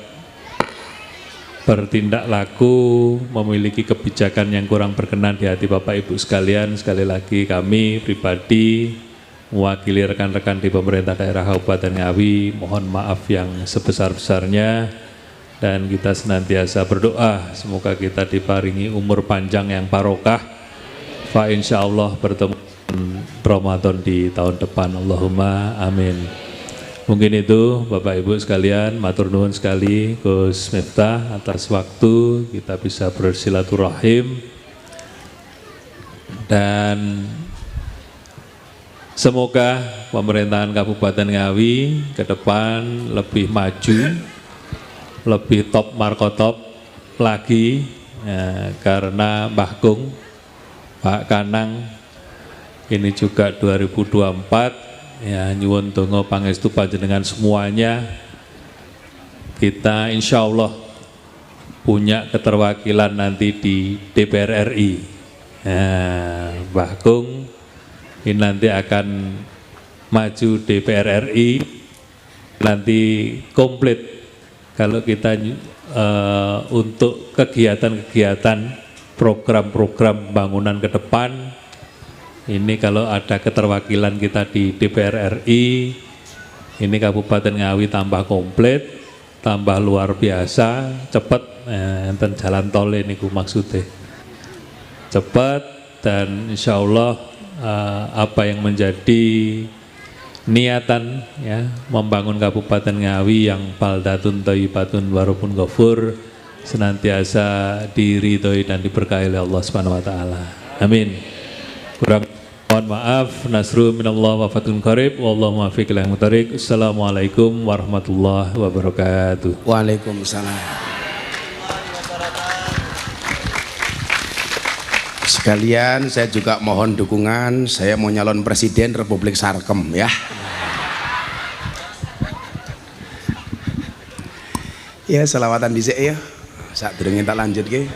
bertindak laku, memiliki kebijakan yang kurang berkenan di hati Bapak Ibu sekalian, sekali lagi kami pribadi mewakili rekan-rekan di pemerintah daerah Kabupaten Ngawi mohon maaf yang sebesar-besarnya, dan kita senantiasa berdoa semoga kita diparingi umur panjang yang barokah, fa insyaallah bertemu Ramadan di tahun depan, Allahumma amin. Mungkin itu Bapak Ibu sekalian, matur nuwun sekali Gus Miftah atas waktu kita bisa bersilaturahim, dan semoga pemerintahan Kabupaten Ngawi ke depan lebih maju, lebih top markotop lagi, ya, karena Mbah Kung, Pak Kanang ini juga 2024 ya, nyuwun donga pangestu panjenengan semuanya, kita insya Allah punya keterwakilan nanti di DPR RI. Nah, Mbah Kung ini nanti akan maju DPR RI, nanti komplit kalau kita untuk kegiatan-kegiatan program-program bangunan ke depan. Ini kalau ada keterwakilan kita di DPR RI, ini Kabupaten Ngawi tambah komplit, tambah luar biasa, cepat, enten jalan tol ini maksudnya. Cepat, dan insya Allah apa yang menjadi niatan ya membangun Kabupaten Ngawi yang baldatun thayyibatun warabun ghafur senantiasa diridhoi dan diberkahi oleh Allah Subhanahu wa taala. Amin. Kurang mohon maaf, nasru minallah wa fathun qarib, wallahu muwaffiq ila aqwamit. Assalamualaikum warahmatullahi wabarakatuh. Waalaikumsalam. Sekalian saya juga mohon dukungan, saya mau nyalon presiden Republik Sarkem ya. Ya selawatan dhisik ya. Sadurunge tak lanjut ke.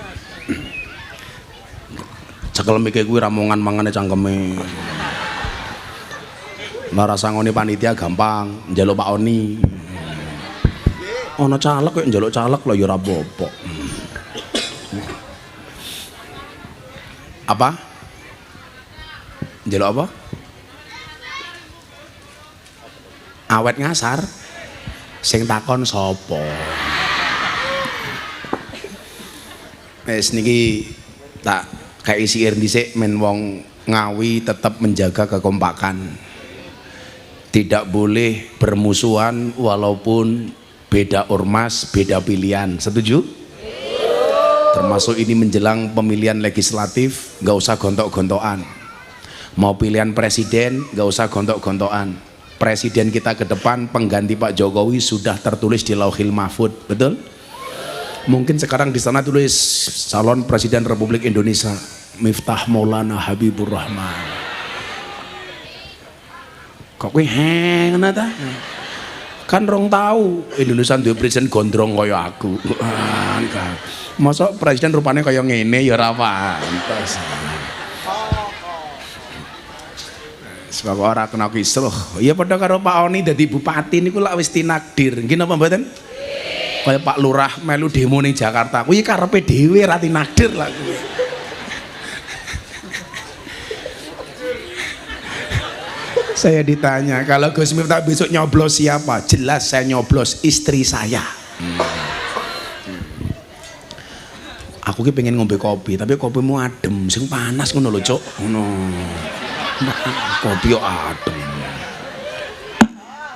Cekel mikir kuwi ramongan mangane cangkeme. Lara sangone panitia gampang, njaluk Pak Oni. Ana caleg kok njaluk caleg lho ya ora apa-apa. Apa? Njaluk apa? Awet ngasar. Sing takon sapa? Wis niki tak kayak isi dhisik men wong Ngawi tetap menjaga kekompakan, tidak boleh bermusuhan walaupun beda ormas, beda pilihan. Setuju? Termasuk ini menjelang pemilihan legislatif, nggak usah gontok-gontokan. Mau pilihan presiden, nggak usah gontok-gontokan. Presiden kita ke depan pengganti Pak Jokowi sudah tertulis di Lauhil Mahfud, betul? Mungkin sekarang di sana tulis calon presiden Republik Indonesia Miftah Maulana Habibur Rahman. Kok kowe heng ta? Kan rong tahu Indonesia duwe presiden gondrong kaya aku. Masa presiden rupanya kaya ngene ya ora pantes. Sebab ora kena kisruh. Ya padha karo Pak Oni dadi bupati niku lak wis tinakdir. Nggih napa mboten? Kaya Pak Lurah melu demo ning Jakarta, kuwi karepe dhewe ra tinakdir lah kuwi. Saya ditanya, kalau Gus Miftah besok nyoblos siapa? Jelas saya nyoblos istri saya. Aku ki pengen ngombe kopi, tapi kopimu adem, sing panas ngono lho, Cuk. Ngono. Kopi yo adem.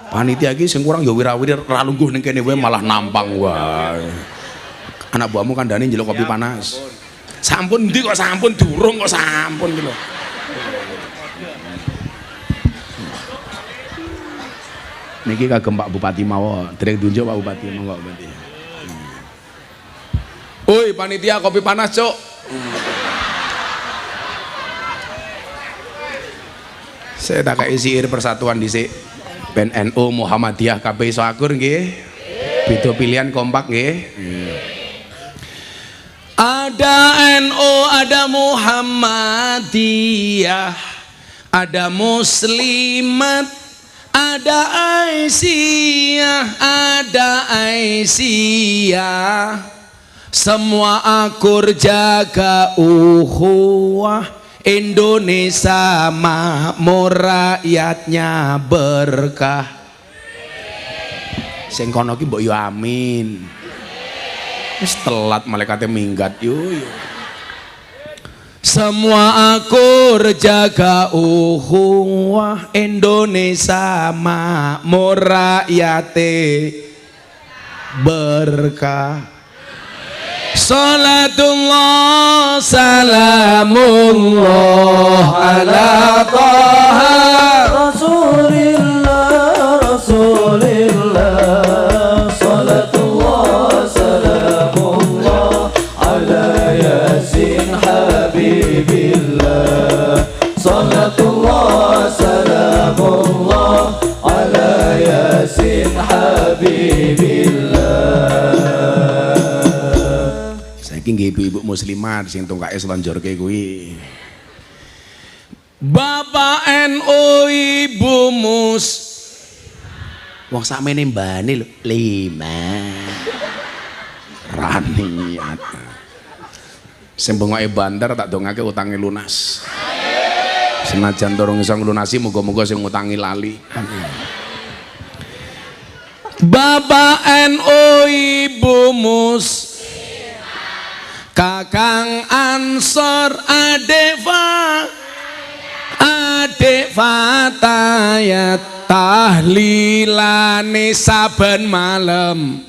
Panitia iki sing kurang ya wirawiri ra lungguh ning kene wae malah nampang wae. Anak buahmu kandhane njeluk kopi panas. Sampun ndi kok sampun durung kok sampun iki lho. Niki kagem Pak Bupati mawon, dereng tunjuk Pak Bupati monggo Bupati. Oi panitia kopi panas, Cuk. Saya tak kayak siir persatuan dhisik. PNU Muhammadiyah KPI Soakur nggih. Beda pilihan kompak nggih. Ada NU, ada Muhammadiyah, ada Muslimat, ada Aisyah, semua akur jaga ukhuwah, Indonesia makmur, rakyatnya berkah. Sing kono ki mbok yo amin. Wis telat malaikatnya minggat yo. Semua akur jaga ukhuwah, Indonesia makmur, rakyate berkah. Salatullah salamullah ala Taha Rasulillah Rasulillah. Salatullah salamullah ala Yasin Habibillah. Salatullah salamullah ala Yasin Habibillah. Ibu-ibu muslimat sing tungkae selonjorke kuwi. Bapak NU, Ibu Mus. Wong sakmene mbane lho 5. Raniat. Sing bengoke bandar tak dongake utange lunas. Senajan dorong iso nglunasi muga-muga sing ngutangi lali. Bapak NU, Ibu Mus. Kakang Ansor, Adek Fatayat, tahlilane saben malam,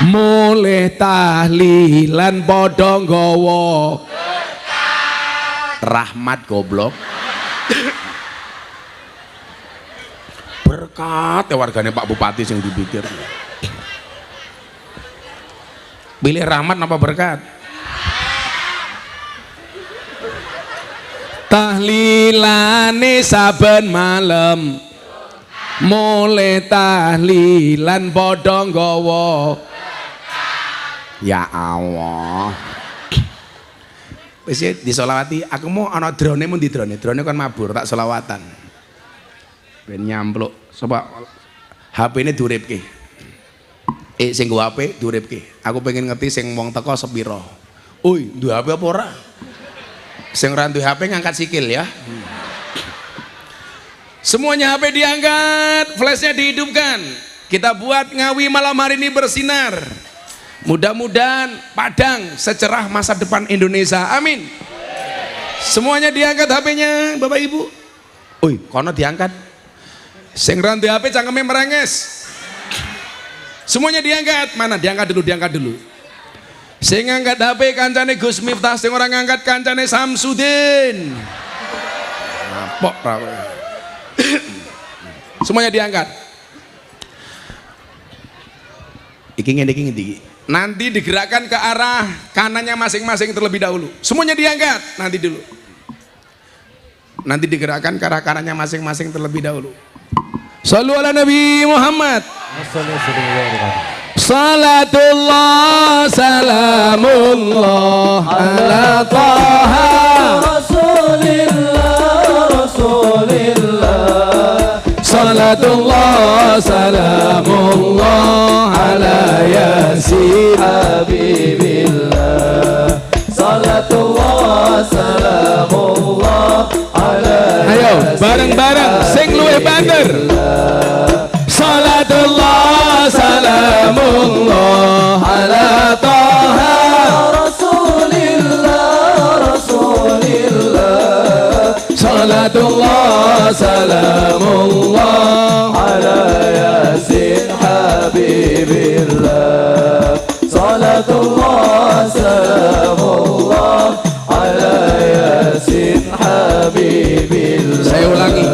mulih tahlilan padha nggawa rahmat goblok. Berkat ya wargane Pak Bupati sing dipikir. Pilih rahmat napa berkat? Tahlilane saben malam, mulai tahlilan padha nggawa. Ya Allah. Wis disolawati, aku mau ana drone mun di drone kan mabur tak selawatan. Ben nyampluk coba HP-ne diuripke. Sing go HP diuripke. Aku pengen ngerti sing wong teko sepira. Oi, duwe HP apa ora? Sing ora duwe HP ngangkat sikil ya. Semuanya HP diangkat, flashnya dihidupkan. Kita buat Ngawi malam hari ini bersinar. Mudah-mudahan Padang secerah masa depan Indonesia. Amin. Semuanya diangkat HP-nya, Bapak Ibu. Oi, kono diangkat. Sing ora duwe HP cangkeme merenges. Semuanya diangkat. Mana? Diangkat dulu. Sing ngangkat HP kancane Gus Miftah, sing orang ngangkat kancane Samsudin. Napok ra. Semuanya diangkat. Iki ngene iki. Nanti digerakkan ke arah kanannya masing-masing terlebih dahulu. Semuanya diangkat nanti dulu. Nanti digerakkan ke arah kanannya masing-masing terlebih dahulu. Shallu ala Nabi Muhammad. Salatullah salamullah ala Taha Rasulillah Rasulillah. Salatullah salamullah ala Yasin Habibillah. Salatullah salamullah ala. Ayo bareng-bareng sing luwih banter. Salatullah salamullah ala Taha Rasulillah Rasulillah. Salatullah salamullah ala Yasin Habibillah. Salatullah salamullah ala Yasin Habibillah. Saya ulangi.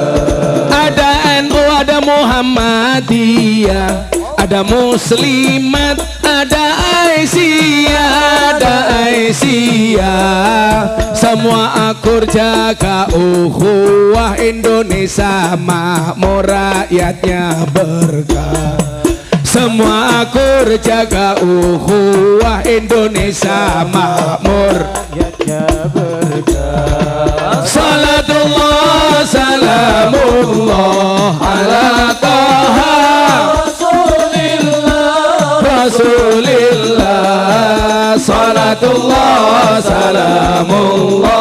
Ada NU, ada Muhammadiyah, ada Muslimat, ada Aisyah, semua akur jaga ukhuwah, Indonesia makmur, rakyatnya berkah. semua akur jaga ukhuwah Indonesia makmur. Salatullah salamullah ala taha Rasulillah. Salatullah salamullah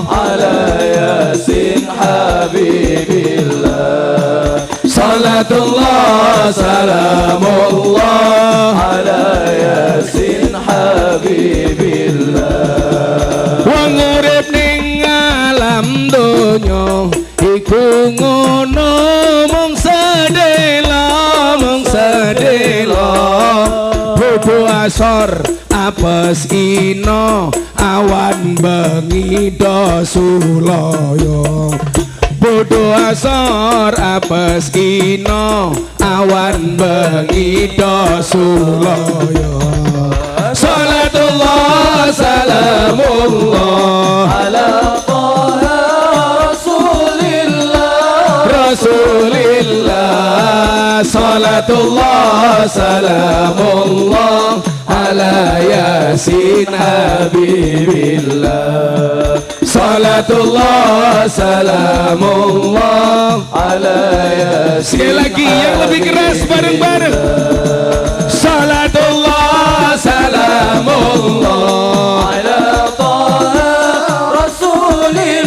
ala yasin habibillah. Salatullah salamullah ala yasin habibillah. Wong urip ning alam donya iku ngono mung sedela bodo asor apes ino awan bengi do sulaya. Bodo asor apes ino awan bengi do sulaya. Salatullah salamullah ala taha Rasulillah. Salatullah salamullah ala yasin habibillah. Salatullah salamullah ala yasin. Sekali lagi yang lebih keras bareng-bareng. Salatullah salamullah ala taha Rasulillah.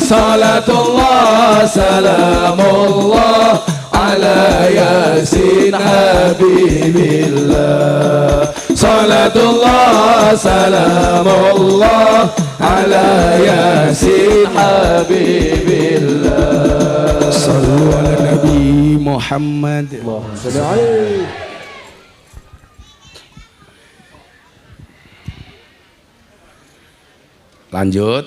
Salatullah salamullah ala yasin habibillah. Salatullah salamullah ala yasin habibillah. Sallu ala Nabi Muhammad. Lanjut.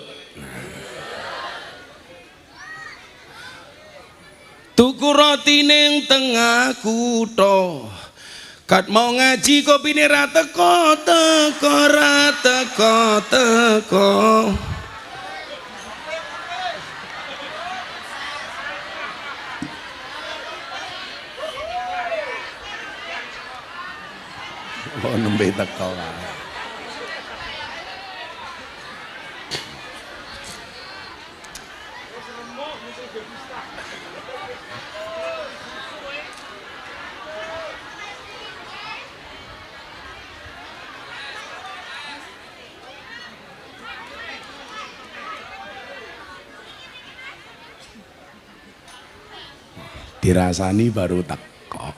Tuku roti ning tengah kutha. Kat mau ngaji kopine ra teko. Oh nembe teko. Dirasani baru teko.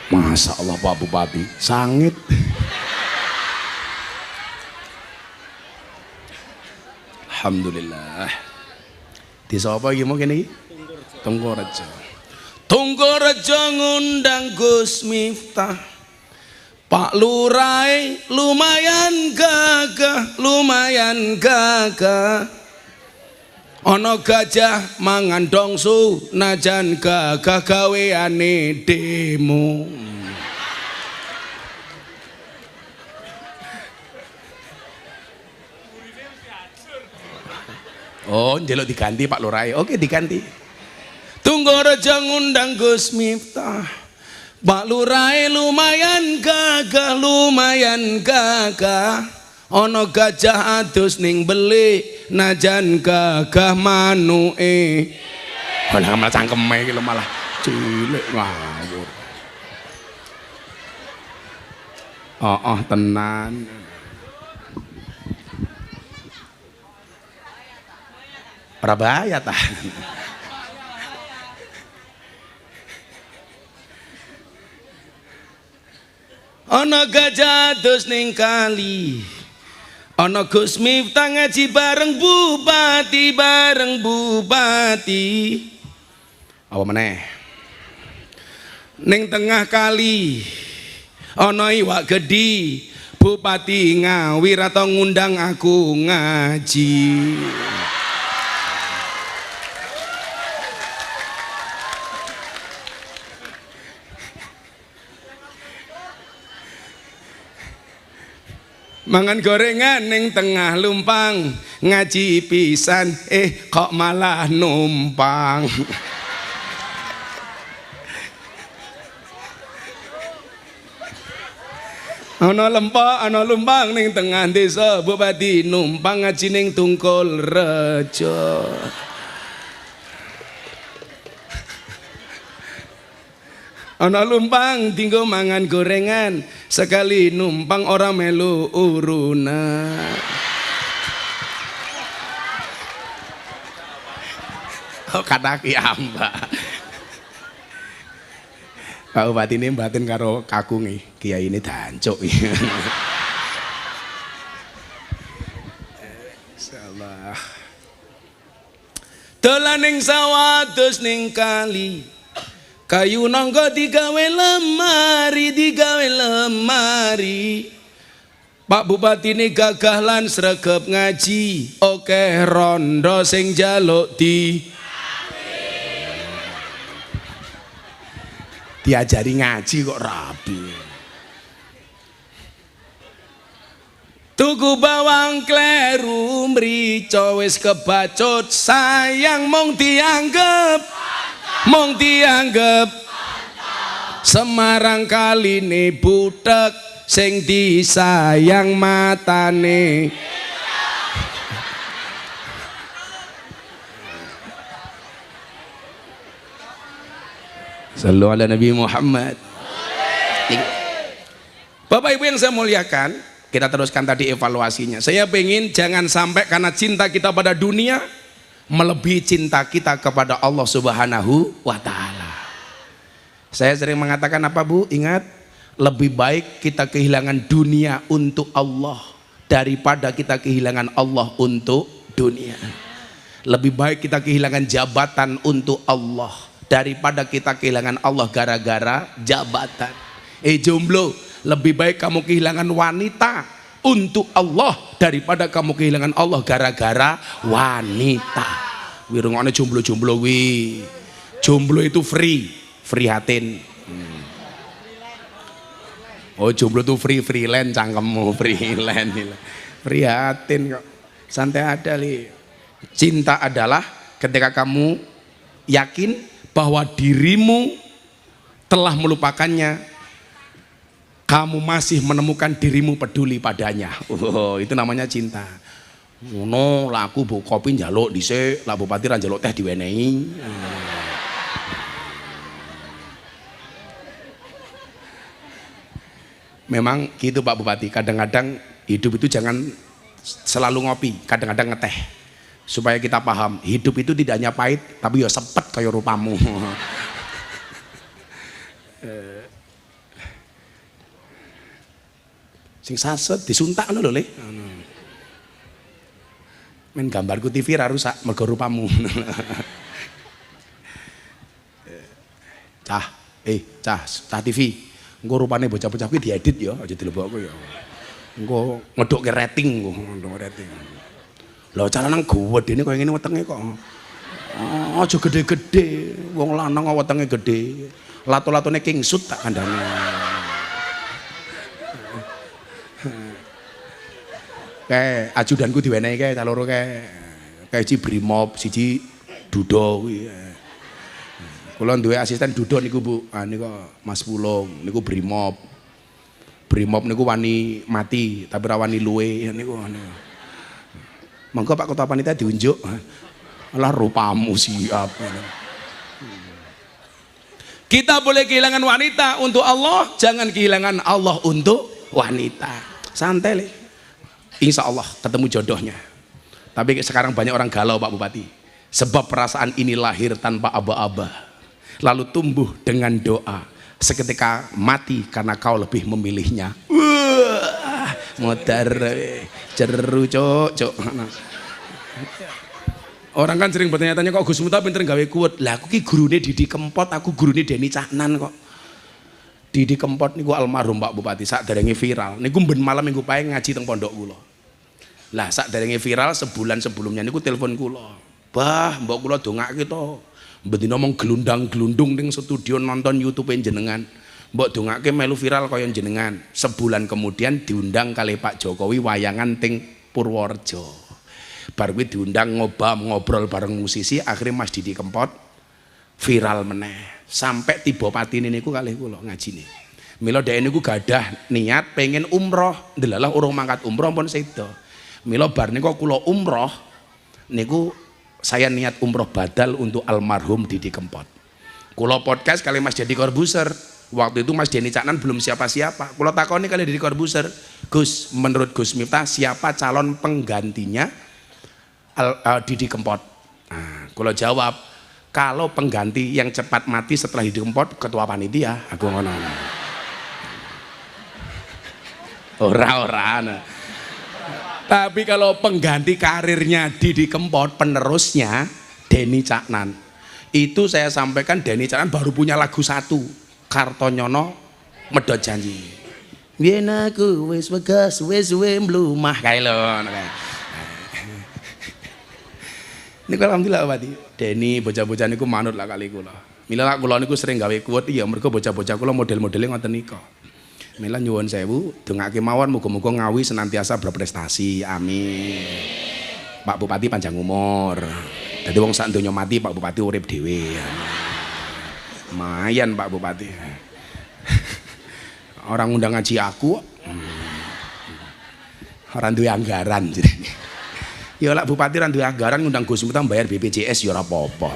Masya Allah Pak Bupati, sangit. Alhamdulillah. Desa apa iki mau kene iki? Tunggorejo. Tunggorejo ngundang Gus Miftah. Pak Lurai lumayan gagah. Ono gajah mangan dongsu najan gagah gaweane demo. Oh, njaluk diganti Pak Lurai. Oke, diganti. Tunggorejo ngundang Gus Miftah. Pak Lurai lumayan gagah. Ono gajah adus ning beli najan gagah manuke. Malah malah cangkeme iki lho malah cilik ngawur. Tenan. Ora bahaya ta. Ana gajah dos ning kali, ana Gus Miftah ngaji bareng bupati. Apa meneh? Ning tengah kali ana iwak gedhi, bupati Ngawi atau ngundang aku ngaji. Mangan gorengan ning tengah lumpang, ngaji pisan kok malah numpang. Ana lempak ana lumpang ning tengah desa, bupati numpang ngaji ning Tungkul Rejo. Ana lumpang tinggo mangan gorengan, sekali numpang ora melu urunan. Oh kata kiambak. Pak Bupati ini batin karo kakung kiai ini dancuk. Insyaallah. Dolan ning sawah dos ning kali, kayu nangka digawe lemari. Pak Bupati ini gagah lan sregep ngaji, oke rondo sing jaluk diajari ngaji kok rabi. Tuku bawang kleru mrica wis kebacut, sayang mung dianggep Semarang kaline butek, sing disayang matane. Sallu ala Nabi Muhammad. Bapak Ibu yang saya muliakan, kita teruskan tadi evaluasinya. Saya pengen jangan sampai karena cinta kita pada dunia melebihi cinta kita kepada Allah Subhanahu wa Ta'ala. Saya sering mengatakan apa Bu? Ingat, lebih baik kita kehilangan dunia untuk Allah daripada kita kehilangan Allah untuk dunia. Lebih baik kita kehilangan jabatan untuk Allah daripada kita kehilangan Allah gara-gara jabatan. Jomblo, lebih baik kamu kehilangan wanita untuk Allah daripada kamu kehilangan Allah gara-gara wanita. Wirungane jomblo-jomblo wi. Jomblo itu free hatin. Oh jomblo itu freelance cangkemmu, freelance. Free hatin kok. Santai ada li. Cinta adalah ketika kamu yakin bahwa dirimu telah melupakannya, kamu masih menemukan dirimu peduli padanya. Oh, itu namanya cinta. Ngono lah aku bu kopi njaluk dhisik, lah bupati ra njaluk teh diwenehi. Memang gitu Pak Bupati, kadang-kadang hidup itu jangan selalu ngopi, kadang-kadang ngeteh. Supaya kita paham, hidup itu tidak hanya pahit, tapi ya sepet kayak rupamu. Sing saset disuntak lho Le. Men gambarku TV ra rusak mergo rupamu. Cah TV. Engko rupane bocah-bocah kuwi diedit ya, aja dilebokku ya. Engko ngedokke rating engko, ngedok rating. Lho calanang gedene koyo ngene wetenge kok. Aja gede-gede, wong lanang kok wetenge gede. Lato-latone kingsut tak kandhane. Kae ajudanku diwenehi kae cah loro kae. Kae siji Brimob, siji Dudo kuwi. Kula duwe asisten Dudo niku Bu. Ah niku Mas Pulung, niku Brimob. Brimob niku wani mati tapi ra wani luwe niku. Monggo Pak Ketua Panitia diunjuk. Alah rupamu siap. Kita boleh kehilangan wanita untuk Allah, jangan kehilangan Allah untuk wanita. Santai Le. Insya Allah ketemu jodohnya. Tapi sekarang banyak orang galau Pak Bupati. Sebab perasaan ini lahir tanpa aba-aba, lalu tumbuh dengan doa. seketika mati karena kau lebih memilihnya. Wah, modar jeru cok. Orang kan sering bertanya-tanya, kok Gus Miftah pinter gawe kuwet. Lah aku ki gurune Didi Kempot, aku gurune Deni Caknan kok. Didi Kempot niku almarhum Pak Bupati, sakderenge viral niku ben malam minggu pae ngaji teng pondok kula. Lah sakderenge viral sebulan sebelumnya niku telepon kula. Bah, mbok kula dongake to. Bendina mong gelundang-gelundung ning studio nonton YouTube jenengan. Mbok dongake melu viral kaya jenengan. Sebulan kemudian diundang kali Pak Jokowi wayangan ting Purworejo. Bar kuwi diundang ngobrol bareng musisi, akhirnya Mas Didi Kempot viral meneh. Sampai tiba patine niku kalih kula ngajine. Mila dhek niku gadah niat pengen umroh, ndelalah urung mangkat umroh pun sedo. Mila bar niku kula umroh niku saya niat umroh badal untuk almarhum Didi Kempot. Kula podcast kali Mas Deddy Corbuzier. Waktu itu Mas Deni Caknan belum siapa-siapa. Kula takoni kali Deddy Corbuzier, Gus, menurut Gus Miftah siapa calon penggantinya Didi Kempot? Nah, kula jawab, kalau pengganti yang cepat mati setelah Didi Kempot ketua panitia. Aku ngono. Ora. Tapi kalau pengganti karirnya Didi Kempot, penerusnya Deni Caknan, itu saya sampaikan Deni Caknan baru punya lagu satu, Kartonyono Medhot Janji. Yen aku wis wegas wis suwe mlumah kae lho. Niku alhamdulillah Bupati. Deni bocah-bocah niku manut lah kali kula. Mila kula niku sering gawe kuwet ya mergo bocah-bocah kula model-modele ngoten nika. Mila nyuwun sewu, dongake mawon muga-muga Ngawi senantiasa berprestasi. Amin. Pak Bupati panjang umur. Dadi wong sak donya mati Pak Bupati urip dhewe. Mayan Pak Bupati. Orang undang ngaji aku. Ora duwe anggaran. Ya lek Bupati ra duwe anggaran ngundang Gus Miftah bayar BPJS ya ora apa-apa.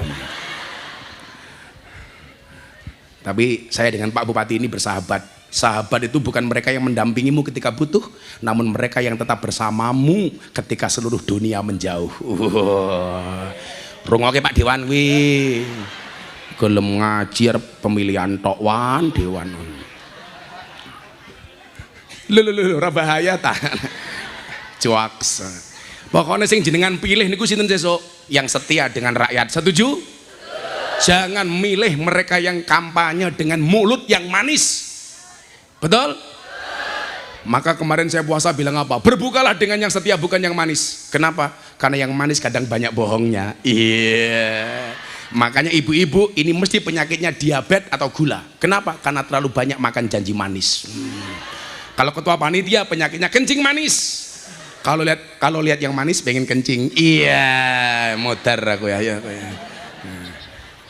Tapi saya dengan Pak Bupati ini bersahabat. Sahabat itu bukan mereka yang mendampingimu ketika butuh, namun mereka yang tetap bersamamu ketika seluruh dunia menjauh. Rungoke Pak Dewan kuwi. Gelem ngaji pemilihan tok wan Dewan. Lho ora bahaya ta. Cuaks. Pokoknya sing jenengan pilih niku sinten sesuk? Yang setia dengan rakyat. Setuju? Jangan milih mereka yang kampanye dengan mulut yang manis. Betul? Maka kemarin saya puasa bilang apa? Berbukalah dengan yang setia bukan yang manis. Kenapa? Karena yang manis kadang banyak bohongnya. Iya. Makanya ibu-ibu ini mesti penyakitnya diabetes atau gula. Kenapa? Karena terlalu banyak makan janji manis. Kalau ketua panitia penyakitnya kencing manis. Kalau lihat yang manis pengen kencing. Iya, modar aku ya.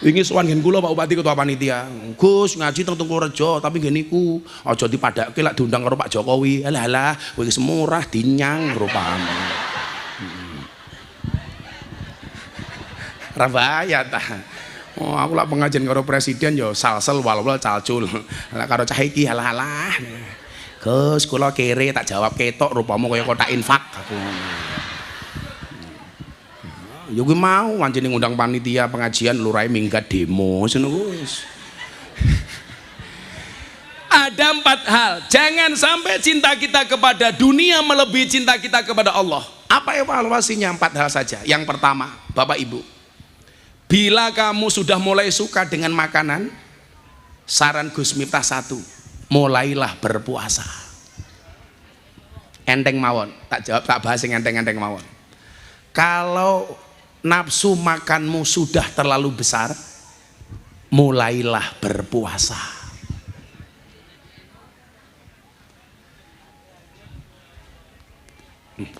Wingi sowan ngen kula Pak Bupati ketua panitia. Gus ngaji teng Purworejo tapi nggih niku aja dipadake lek diundang karo Pak Jokowi. Alah wis murah dinyang rupane. Ra bahaya ta. Oh aku lak pengajian karo presiden yo salsel wal-wal calcul. Lek karo cah iki alah. Gus kula kere tak jawab ketok rupamu kaya kotak infak aku. Ya gue mau wancine ngundang panitia pengajian lurahe minggat demo ngono wis. Ada 4 hal. Jangan sampai cinta kita kepada dunia melebihi cinta kita kepada Allah. Apa evaluasinya? 4 hal saja. Yang pertama, Bapak Ibu, bila kamu sudah mulai suka dengan makanan, saran Gus Miftah 1, mulailah berpuasa. Enteng mawon, tak bahas yang enteng-enteng mawon. Kalau nafsu makanmu sudah terlalu besar, mulailah berpuasa.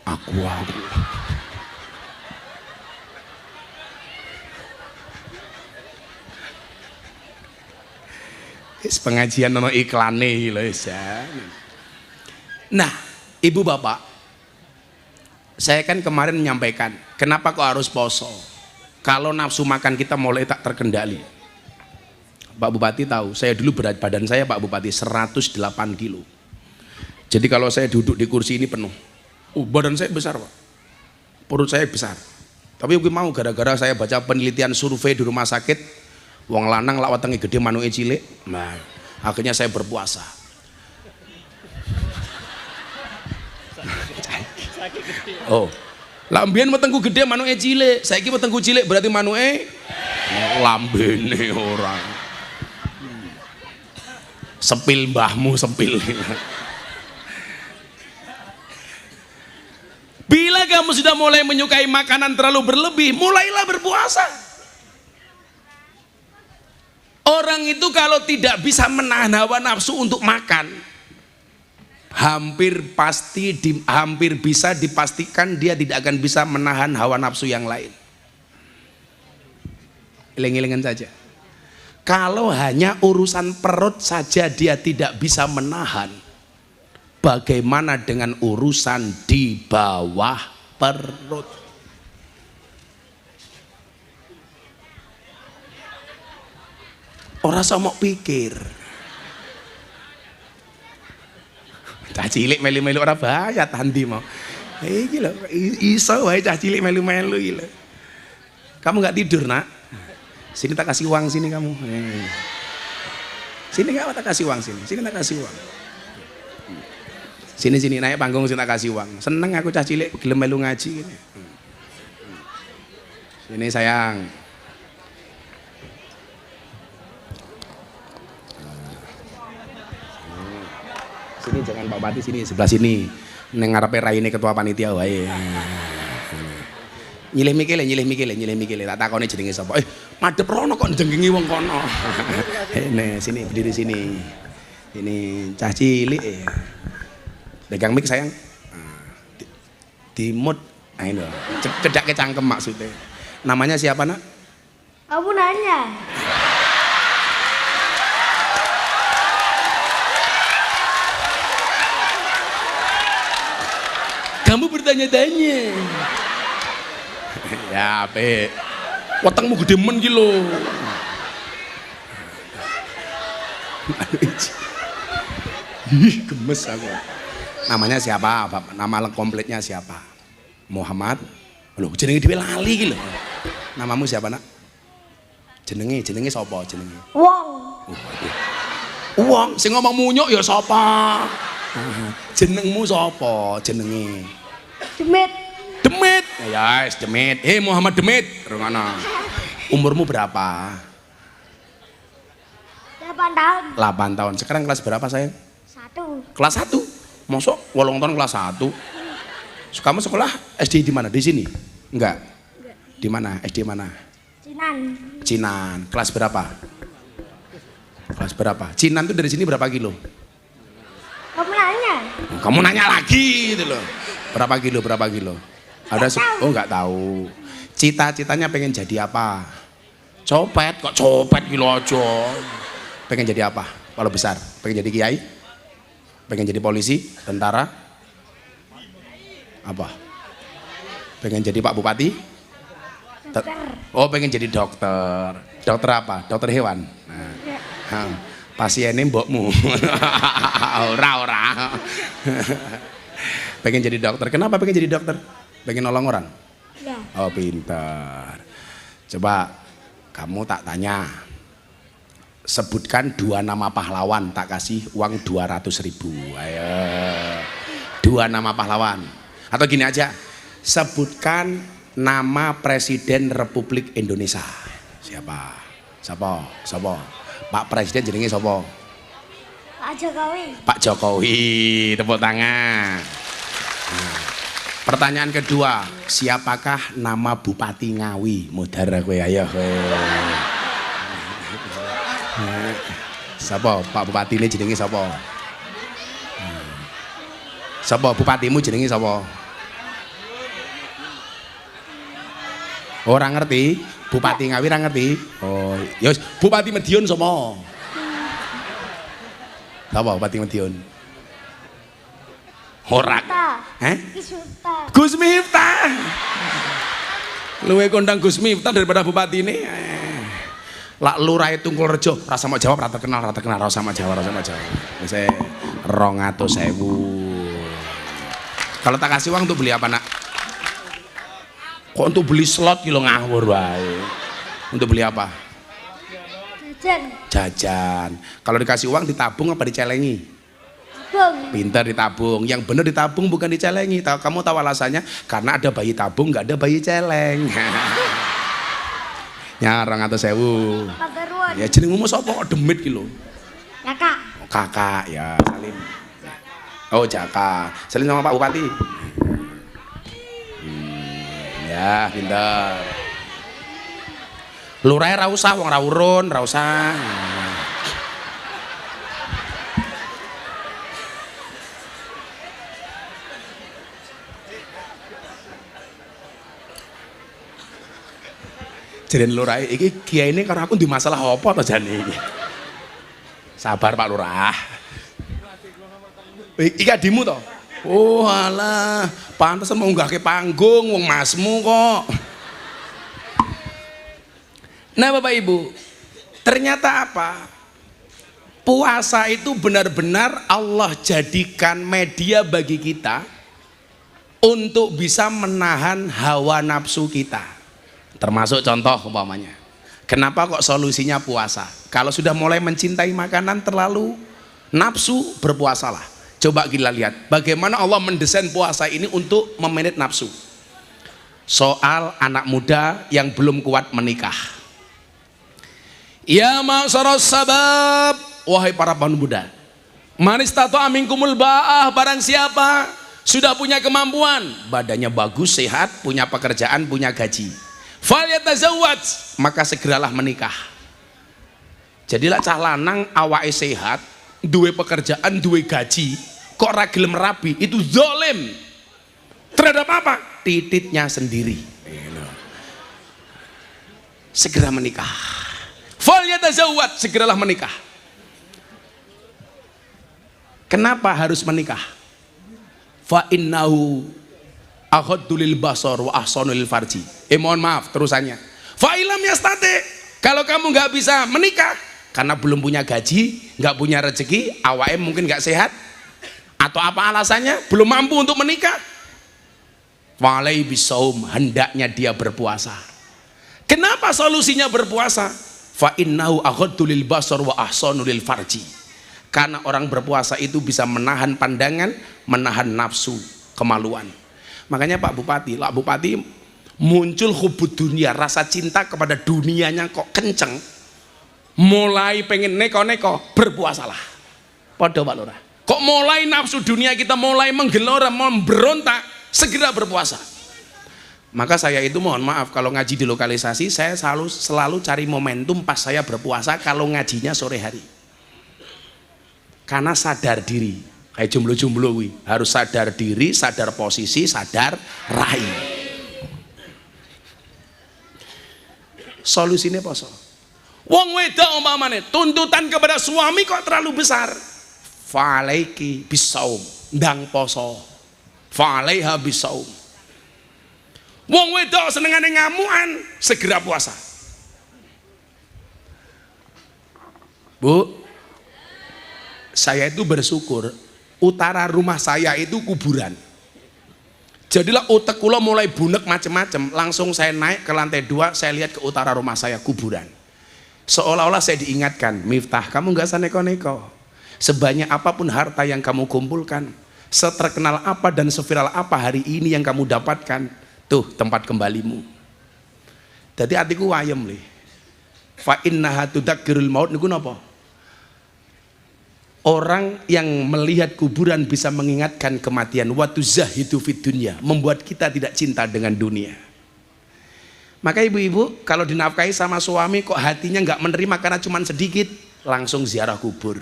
Aku. Pengajian ono iklane lho ya. Nah, Ibu Bapak, saya kan kemarin menyampaikan kenapa kok harus poso kalau nafsu makan kita mulai tak terkendali. Pak Bupati tahu, saya dulu berat badan saya Pak Bupati 108 kilo. Jadi kalau saya duduk di kursi ini penuh. Badan saya besar Pak, perut saya besar. Tapi gue mau gara-gara saya baca penelitian survei di rumah sakit, wong lanang lak wetenge gede manuke cilik. Nah, Akhirnya saya berpuasa. Oh, lambien wetengku gede manuke cilik. Saiki wetengku cilik berarti manuke lambene orang. Sepil mbahmu sepil. Bila kamu sudah mulai menyukai makanan terlalu berlebih, mulailah berpuasa. Orang itu kalau tidak bisa menahan hawa nafsu untuk makan, hampir bisa dipastikan dia tidak akan bisa menahan hawa nafsu yang lain. Eleng-elengan saja. Kalau hanya urusan perut saja dia tidak bisa menahan, bagaimana dengan urusan di bawah perut? Ora somok pikir. Cah cilik melu-melu ora bahaya tandi mau. Iki lho, iso wae cah cilik melu-melu iki lho. Kamu nggak tidur, Nak? Sini tak kasih uang sini kamu. Sini enggak tak kasih uang sini. Sini tak kasih uang. Sini naik panggung sini tak kasih uang. Seneng aku cah cilik gelem melu ngaji gini. Sini sayang. Sini jangan Pak Bupati, sini sebelah sini. Neng ngarepe raine ketua panitia wae. Nyilih mikile tak takone jenenge sapa. Madhep rono kok jengkingi wong kono. Nih, sini berdiri sini. Ini cah cilik. Pegang mik sayang. Dimut. Nah ini cedak ke cangkem maksudnya. Namanya siapa, Nak? Kamu nanya. Kamu bertanya-tanya. Ya, Pe. Wetengmu gede men ki lho. Ih, gemes aku. Namanya siapa? Nama kompletnya siapa? Muhammad. Loh, jenenge dhewe lali ki lho. Namamu siapa, Nak? Jenenge sapa jenenge? Wong. Wong, sing ngomong munyuk ya sapa? Jenengmu sapa jenenge? Demit. Demit. Ya, yes, Demit. Muhammad Demit. Rungono. Umurmu berapa? 8 tahun. 8 tahun. Sekarang kelas berapa, sayang? 1. Kelas 1. Mosok 8 tahun kelas 1. Kamu sekolah SD di mana? Di sini? Enggak. Di mana? SD mana? Cinan. Kelas berapa? Kelas berapa? Cinan tuh dari sini berapa kilo? Kamu nanya. Kamu nanya lagi gitu loh. Berapa kilo? Ada oh nggak tahu. Cita-citanya pengen jadi apa? Copet, kok copet kilo aja. Pengen jadi apa? Kalau besar, pengen jadi kiai? Pengen jadi polisi, tentara? Apa? Pengen jadi Pak Bupati? Dokter. Oh, pengen jadi dokter. Dokter apa? Dokter hewan. Nah. Ya. Pasiennya mbokmu. Ora. Pengen jadi dokter. Kenapa pengen jadi dokter? Pengen nolong orang? Ya. Oh, pintar. Coba kamu tak tanya. Sebutkan 2 nama pahlawan, tak kasih uang 200.000. Ayo. 2 nama pahlawan. Atau gini aja. Sebutkan nama Presiden Republik Indonesia. Siapa? Pak Presiden jenenge sapa? Pak Jokowi. Pak Jokowi, tepuk tangan. Nah, pertanyaan kedua, siapakah nama Bupati Ngawi? Mudar kowe, ayo kowe. Sapa Pak Bupati ini jenenge sapa? Sapa bupatimu jenenge sapa? Orang ngerti? Bupati Ngawi ora ngerti? Oh, ya Bupati Madiun sapa? Sapa Bupati Madiun? Ora. Gus Miftah. Luwe kondang Gus Miftah daripada bupati ini. Lak Lurahe Tungkulrejo, rasa mau jawab, rasa kenal, rasa mau jawab. Wis 200.000. Kalau tak kasih uang untuk beli apa, Nak? Kok untuk beli slot kilo ngawur wae. Untuk beli apa? Jajan. Kalau dikasih uang ditabung apa dicelengi? Abang. Pintar ditabung. Yang benar ditabung bukan dicelengi. Kamu tahu alasannya? Karena ada bayi tabung, nggak ada bayi celeng. Nyarang atau sewu. Pagaruan. Ya jenengmu sapa kok demit ki lho. Kakak. Kakak ya, salim. Oh, Jaka. Salim sama Pak Bupati. Ya, pintar. Lurahe ra usah wong ra urun, ra usah. Jaren lurahe iki kiyaine karo aku di masalah apa to jane iki. Sabar Pak Lurah. Iki adimu to? Oh alah, pantesan mau nggahke panggung wong masmu kok. Nah Bapak Ibu, ternyata apa? Puasa itu benar-benar Allah jadikan media bagi kita untuk bisa menahan hawa nafsu kita. Termasuk contoh umpamanya, kenapa kok solusinya puasa? Kalau sudah mulai mencintai makanan terlalu nafsu, berpuasalah. Coba kita lihat bagaimana Allah mendesain puasa ini untuk memanage nafsu. Soal anak muda yang belum kuat menikah. Ya ma'syaras sabab, wahai para pemuda, man istata'a minkumul ba'ah, barang siapa sudah punya kemampuan, badannya bagus, sehat, punya pekerjaan, punya gaji, falyatazawwaj, maka segeralah menikah. Jadilah cah lanang awake sehat, duwe pekerjaan, duwe gaji, kok ra gelem rabi, itu zalim terhadap apa? Tititnya sendiri. Segera menikah. Falyatazawwaj, segeralah menikah. Kenapa harus menikah? Fa innahu aghaddu lil basar wa ahsanu lil farji. Mohon maaf terusannya. Fa ilam yastati, kalau kamu nggak bisa menikah karena belum punya gaji, nggak punya rezeki, awake mungkin nggak sehat, atau apa alasannya belum mampu untuk menikah, walai bisaum, hendaknya dia berpuasa. Kenapa solusinya berpuasa? Fa innahu aghaddu lil basar wa ahsanu lil farji. Karena orang berpuasa itu bisa menahan pandangan, menahan nafsu, kemaluan. Makanya Pak Bupati muncul hubud dunia, rasa cinta kepada dunianya kok kenceng. Mulai pengen neko-neko, berpuasalah. Podo Pak Lurah. Kok mulai nafsu dunia kita mulai menggelora, memberontak, segera berpuasa. Maka saya itu mohon maaf kalau ngaji di lokalisasi, saya selalu cari momentum pas saya berpuasa kalau ngajinya sore hari. Karena sadar diri, kayak jomblo-jomblo harus sadar diri, sadar posisi, sadar rai. Solusinya poso. Wong wedok umpamane tuntutan kepada suami kok terlalu besar. Falaiki bisaum, ndang poso. Falaiha bisaum. Wong wedok senengane ngamuan, segera puasa. Bu, saya itu bersyukur utara rumah saya itu kuburan. Jadilah utek kula mulai bunek macem-macem, langsung saya naik ke lantai 2, saya lihat ke utara rumah saya kuburan. Seolah-olah saya diingatkan, Miftah, kamu nggak usah neko-neko. Sebanyak apapun harta yang kamu kumpulkan, seterkenal apa dan seviral apa hari ini yang kamu dapatkan, tuh tempat kembalimu. Jadi hatiku wayem li. Fa innaha tudzakirul maut niku napa? Orang yang melihat kuburan bisa mengingatkan kematian. Wa tuzahidu fid dunya, membuat kita tidak cinta dengan dunia. Maka ibu-ibu kalau dinafkahi sama suami kok hatinya nggak menerima karena cuma sedikit, langsung ziarah kubur.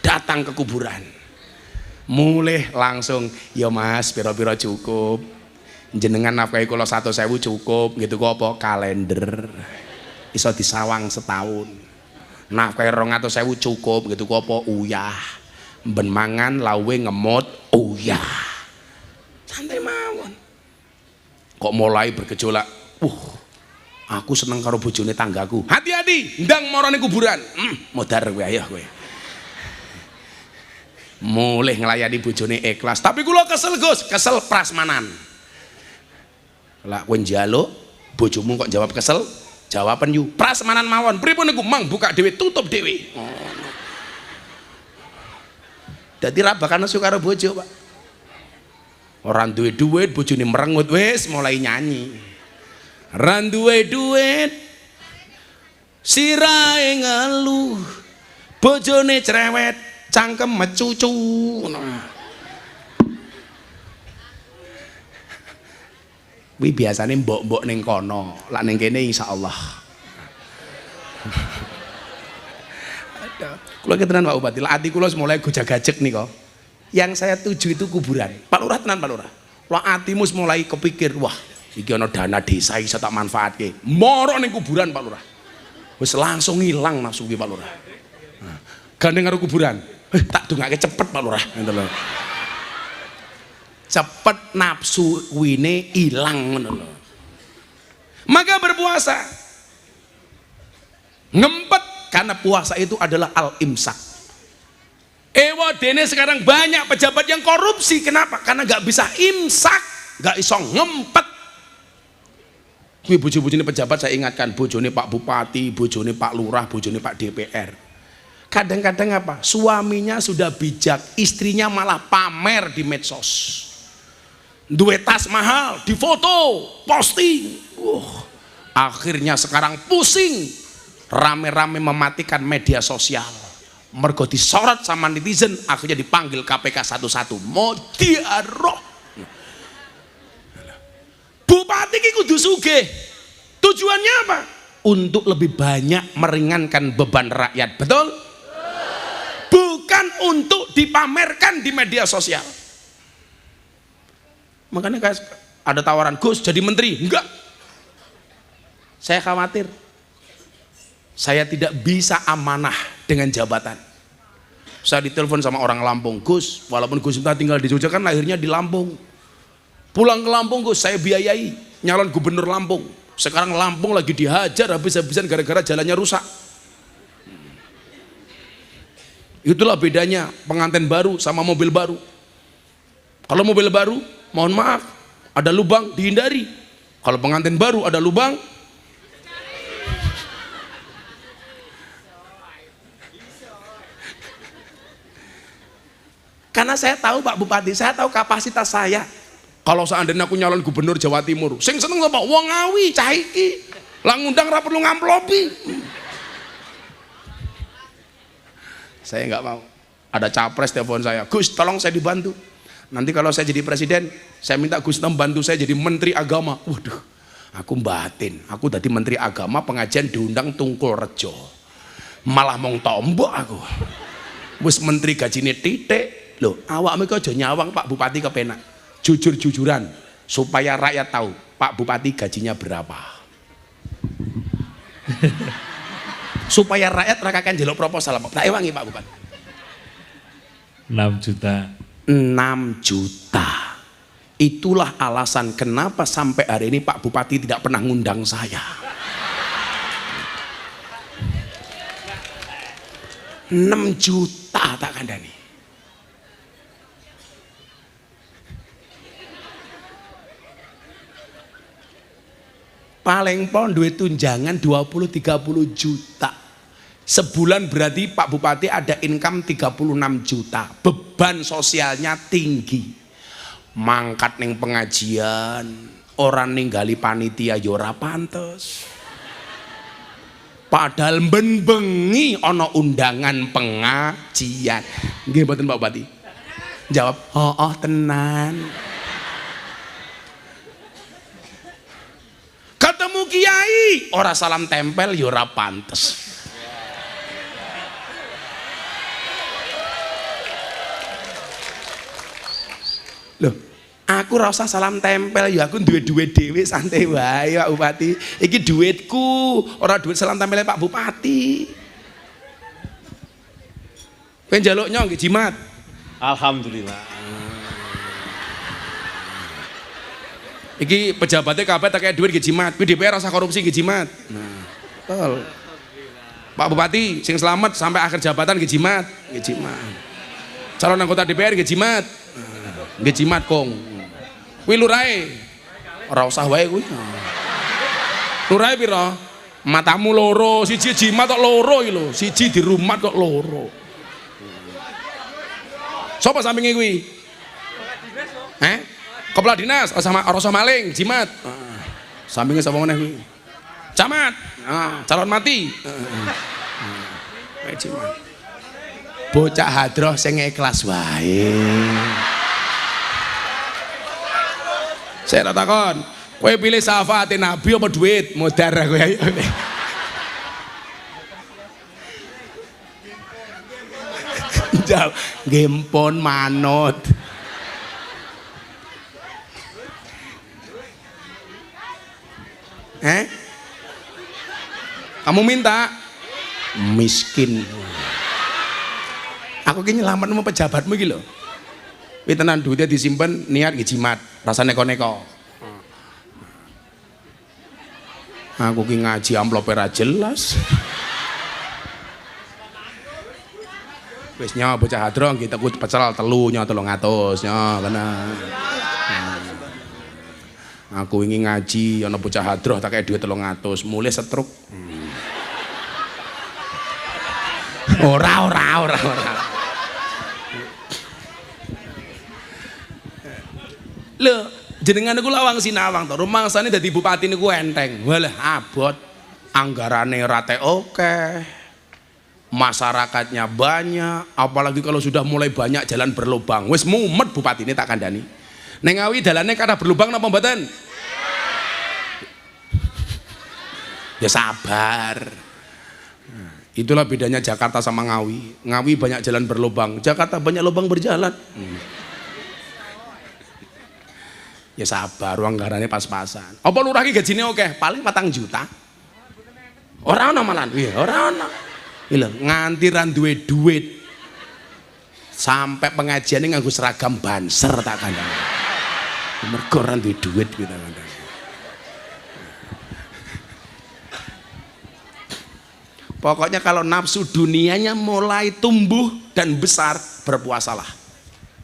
Datang ke kuburan. Mulai langsung, ya mas, piro-piro cukup, jenengan nafkahi kula 1.000 cukup, gitu kok apa kalender, iso disawang setahun, nafkahi 200.000 cukup, gitu kok apa uyah, ben mangan lawe ngemot uyah, santai mawon. Kok mulai bergejolak, aku seneng karo bojone tanggaku, hati-hati, ndang marane kuburan, modar kowe ayo kowe. Mulai ngelayani bojone ikhlas, tapi kula kesel Gus, kesel prasmanan. Lah kowe njaluk bojomu kok jawab kesel, Jawaban yu prasmanan mawon. Pripun niku mang buka dhewe tutup dhewe. Dadi ra bakal nesu karo bojo, Pak. Ora duwe duit, bojone merengut wis mulai nyanyi. Ra duwe duit, sirahe ngeluh, bojone cerewet, cangkem mecucu. Kuwi biasane mbok-mbok ning kono, lak ning kene insyaallah. Kula ketenan Pak Bupati, lak ati kula mulai gojag-gajeg nika. Yang saya tuju itu kuburan. Pak Lurah tenan Pak Lurah. Lak atimu mulai kepikir, wah, iki ana dana desa iso tak manfaatke. Moro ning kuburan Pak Lurah. Wis langsung ilang nafsu ki Pak Lurah. Gandeng karo kuburan. Tak dongake cepet Pak Lurah, ngoten lho. Cepet nafsu wine hilang ngono lho. Maka berpuasa ngempet, karena puasa itu adalah al-imsak. Dene sekarang banyak pejabat yang korupsi. Kenapa? Karena nggak bisa imsak, nggak iso ngempet. Kuwi bojo-bojone pejabat saya ingatkan, bojone Pak Bupati, bojone Pak Lurah, bojone Pak DPR. Kadang-kadang apa? Suaminya sudah bijak, istrinya malah pamer di medsos. Duwe tas mahal, difoto, posting. Akhirnya sekarang pusing, rame-rame mematikan media sosial. Mergo disorot sama netizen, akhirnya dipanggil KPK satu-satu. Modiaroh. Bupati ki kudu sugih. Tujuannya apa? Untuk lebih banyak meringankan beban rakyat. Betul? Bukan untuk dipamerkan di media sosial. Makanya ada tawaran, Gus jadi menteri. Enggak. Saya khawatir saya tidak bisa amanah dengan jabatan. Saya ditelepon sama orang Lampung, Gus, walaupun Gus entah tinggal di Jogja kan lahirnya di Lampung. Pulang ke Lampung Gus, saya biayai nyalon gubernur Lampung. Sekarang Lampung lagi dihajar habis-habisan gara-gara jalannya rusak. Itulah bedanya pengantin baru sama mobil baru. Kalau mobil baru, mohon maaf, ada lubang dihindari. Kalau pengantin baru ada lubang, karena saya tahu Pak Bupati, saya tahu kapasitas saya. Kalau seandainya aku nyalon gubernur Jawa Timur, sing seneng apa? Wong Ngawi, cah iki. Lah ngundang ra perlu ngamplopi. Saya nggak mau. Ada capres telepon saya, Gus tolong saya dibantu. Nanti kalau saya jadi presiden, saya minta Gus membantu saya jadi menteri agama. Waduh, aku batin. Aku tadi menteri agama, pengajian diundang Tungkul Rejo. Malah mong tombok aku. Wis menteri gajine titik. Loh, awakmu kok aja nyawang Pak Bupati kepenak. Jujur-jujuran supaya rakyat tahu Pak Bupati gajinya berapa. Supaya rakyat rakakan jeluk proposal. Tak ewangi Pak Bupati. 6 juta. 6 juta. Itulah alasan kenapa sampai hari ini Pak Bupati tidak pernah ngundang saya. 6 juta tak kandani. Paling pol duit tunjangan 20-30 juta. Sebulan berarti Pak Bupati ada income 36 juta. Beban sosialnya tinggi. Mangkat ning pengajian, orang ninggali panitia yo ora pantes. Padahal ben bengi ana undangan pengajian. Nggih mboten Pak Bupati? Jawab, "Oh, tenan." Ketemu kiai, ora salam tempel ya ora pantes. Loh, aku ora usah salam tempel ya, aku duwe duit dhewe santai wae Pak Bupati. Iki duitku, ora duit salam tempel Pak Bupati. Kowe njaluk nyong nggih jimat. Alhamdulillah. Iki pejabatnya kabeh tak kayak duit nggih jimat. Kuwi DPR rasa korupsi nggih jimat. Nah, betul. Pak Bupati sing selamat sampai akhir jabatan nggih jimat, nggih jimat. Calon anggota DPR nggih jimat. Nggih jimat kong. Kuwi lurahe. Ora usah wae kuwi. Lurahe pira? Matamu loro, siji jimat kok loro iki lho, siji di rumah kok loro. Sopo sampinge kuwi? Kepala dinas, rasa maling, jimat. Sampinge sapa meneh kuwi? Camat. Calon mati. Jimat. Bocah hadroh sing ikhlas wae. Saya tak takon, kowe pilih syafaate Nabi apa duit? Modar kowe ayo. Jauh, gempon manut. Kamu minta miskin. Aku ki nyelamat sama pejabatmu iki lho. Kuwi tenan duitnya disimpen niat nggih jimat, rasane neko-neko. Aku ki ngaji amplop ora jelas. Wis nyawa bocah hadro nggih teku pecel telu nyawa 300 nyawa kena. Aku ingin ngaji ana bocah hadroh tak kayak duit 300 mulai setruk. Ora. Lho, jenengan niku lawang sinawang to. Rumangsane dadi bupati niku enteng. Walah abot. Anggarane rate oke. Masyarakatnya banyak, apalagi kalau sudah mulai banyak jalan berlubang. Wis mumet bupati ini tak kandhani. Ning Ngawi dalane kathah berlubang napa mboten? Ya sabar. Itulah bedanya Jakarta sama Ngawi. Ngawi banyak jalan berlubang, Jakarta banyak lubang berjalan. Ya sabar, anggarannya pas-pasan. Apa lurah ki gajine oke? Paling 4 juta. Ora ana malan. Iya, ora ana. Lho, nganti ra duwe duit. Sampai pengajiane nganggo seragam banser tak kandhani. Mergo ra duwe duit kuwi tak kandhani. Pokoknya kalau nafsu dunianya mulai tumbuh dan besar, berpuasalah.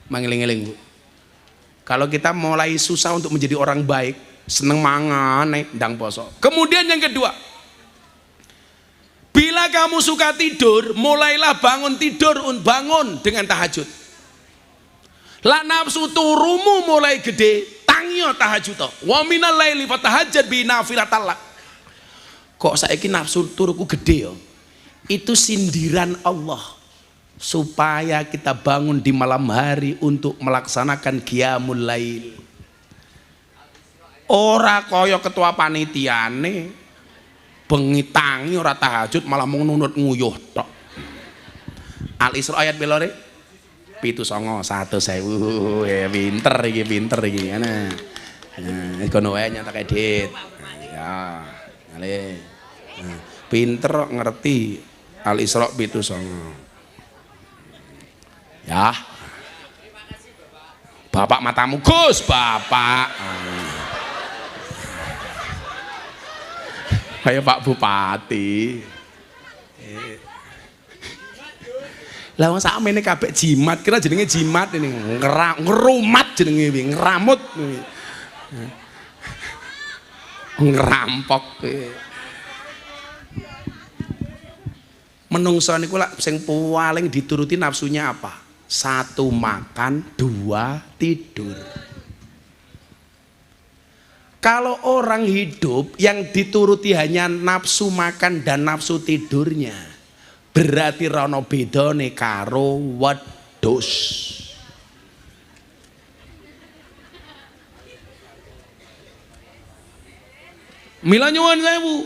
Mengeling-eling, Bu. Kalau kita mulai susah untuk menjadi orang baik, seneng mangan, ndang poso. Kemudian yang kedua, bila kamu suka tidur, mulailah bangun bangun dengan tahajud. La nafsu turumu mulai gede, tangyo tahajud. Wa minal laili fatahajjad bi nafilatalak. Kok saiki nafsu turuku gede yo? Itu sindiran Allah supaya kita bangun di malam hari untuk melaksanakan qiyamul lail. Ora kaya ketua panitiane bengi tangi ora tahajud malah nunut nguyuh tok. Al-Isra ayat belore 709 1.000. Ya pinter iki ana. Nah, kono wae nyatak edit. Ya, ale. Pinter ngerti Al-Isra 709. Ya. Bapak matamu Gus, Bapak. Kayak Pak Bupati. Lah wong sakmene kabeh jimat, kira jenenge jimat ini ngerumat jenenge iki, ngeramut. Ngerampok. Menungso niku lak sing paling dituruti nafsunya apa? 1 makan, 2 tidur. Kalau orang hidup yang dituruti hanya nafsu makan dan nafsu tidurnya, berarti rono bedane karo wedhus. Mila nyuwun sewu.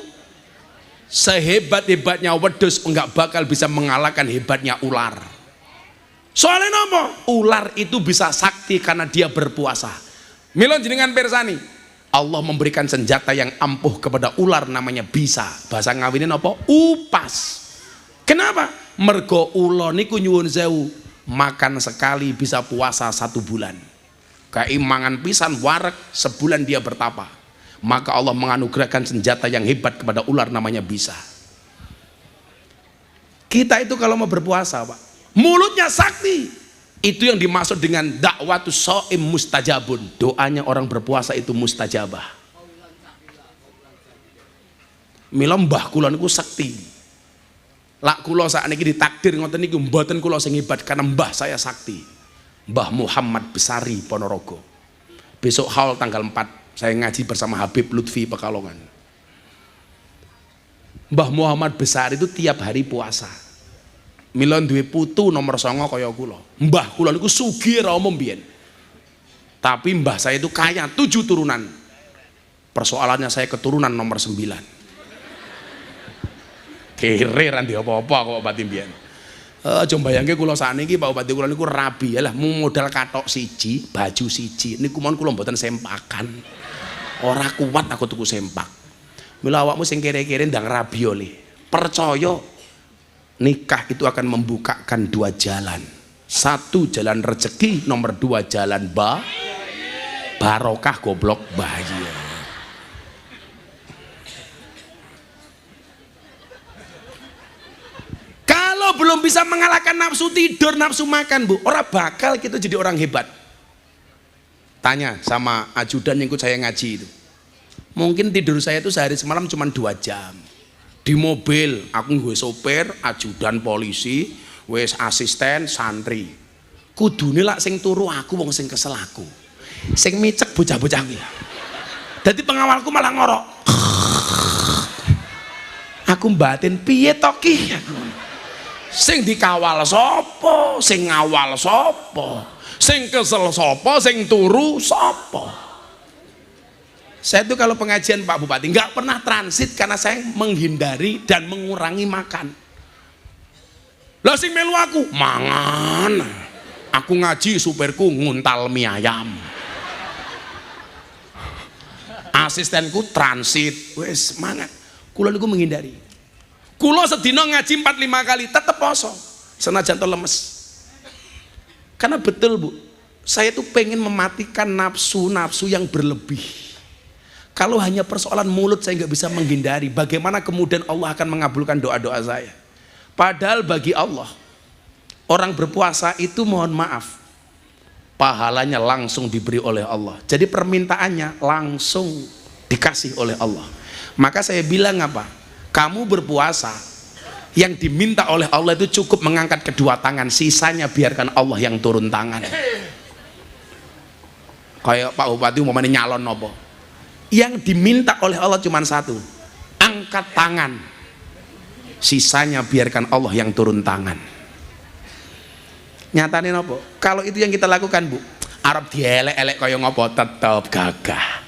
Sehebat-hebatnya wedhus enggak bakal bisa mengalahkan hebatnya ular. Soalnya apa? Ular itu bisa sakti karena dia berpuasa. Mila jenengan pirsani, Allah memberikan senjata yang ampuh kepada ular namanya bisa. Bahasa ngawine apa? Upas. Kenapa? Mergo ula niku nyuwun sewu, makan sekali bisa puasa 1 bulan. Keimangan pisan wareg sebulan dia bertapa. Maka Allah menganugerahkan senjata yang hebat kepada ular namanya bisa. Kita itu kalau mau berpuasa, Pak, mulutnya sakti. Itu yang dimaksud dengan dakwatus shaim mustajabun. Doanya orang berpuasa itu mustajabah. Mila mbah kula niku sekti. Lak kula sakniki ditakdir ngoten niku mboten kula sing hebat karena mbah saya sakti. Mbah Muhammad Besari Ponorogo. Besok haul tanggal 4 saya ngaji bersama Habib Lutfi Pekalongan. Mbah Muhammad Besari itu tiap hari puasa. Mila duwe putu nomor 9 kaya kula. Mbah kula niku sugih ra umum mbiyen. Tapi mbah saya itu kaya 7 turunan. Persoalannya saya keturunan nomor 9. Kere ra ndek apa-apa kok Bupati mbiyen. Aja mbayangke kula sakniki Pak Bupati kula niku rabi lah modal kathok siji, baju siji. Niku mon kula mboten sempakan. Ora kuat aku tuku sempak. Mila awakmu sing kere-kere ndang rabi oleh. Percaya nikah itu akan membukakan 2 jalan. 1 jalan rezeki, nomor 2 jalan barokah goblok bahagia. Kalau belum bisa mengalahkan nafsu tidur, nafsu makan, Bu, ora bakal kita jadi orang hebat. Tanya sama ajudan yang ikut saya ngaji itu. Mungkin tidur saya itu sehari semalam cuma 2 jam. Di mobil, aku gue sopir, ajudan polisi, wes asisten, santri. Kudune lak sing turu aku wong sing kesel aku. Sing micek bocah-bocah kuwi. Dadi pengawalku malah ngorok. Aku batin piye to ki? Sing dikawal sapa, sing ngawal sapa, sing kesel sapa, sing turu sapa. Saya itu kalau pengajian Pak Bupati nggak pernah transit karena saya menghindari dan mengurangi makan. Lah sing melu aku mangan, aku ngaji supirku nguntal mie ayam, asistenku transit, wes mangan. Kula niku menghindari. Kulo sedina ngaji 4-5 kali tetep poso senajan to lemes. Karena betul Bu, saya tuh pengen mematikan nafsu-nafsu yang berlebih. Kalau hanya persoalan mulut saya nggak bisa menghindari, bagaimana kemudian Allah akan mengabulkan doa-doa saya? Padahal bagi Allah, orang berpuasa itu mohon maaf, pahalanya langsung diberi oleh Allah. Jadi permintaannya langsung dikasih oleh Allah. Maka saya bilang apa? Kamu berpuasa, yang diminta oleh Allah itu cukup mengangkat kedua tangan, sisanya biarkan Allah yang turun tangan. Kayak Pak Bupati umpamanya nyalon nopo, yang diminta oleh Allah cuma 1, angkat tangan, sisanya biarkan Allah yang turun tangan. Nyatane nopo? Kalau itu yang kita lakukan Bu, Arab dielek-elek kaya ngopo tetap gagah.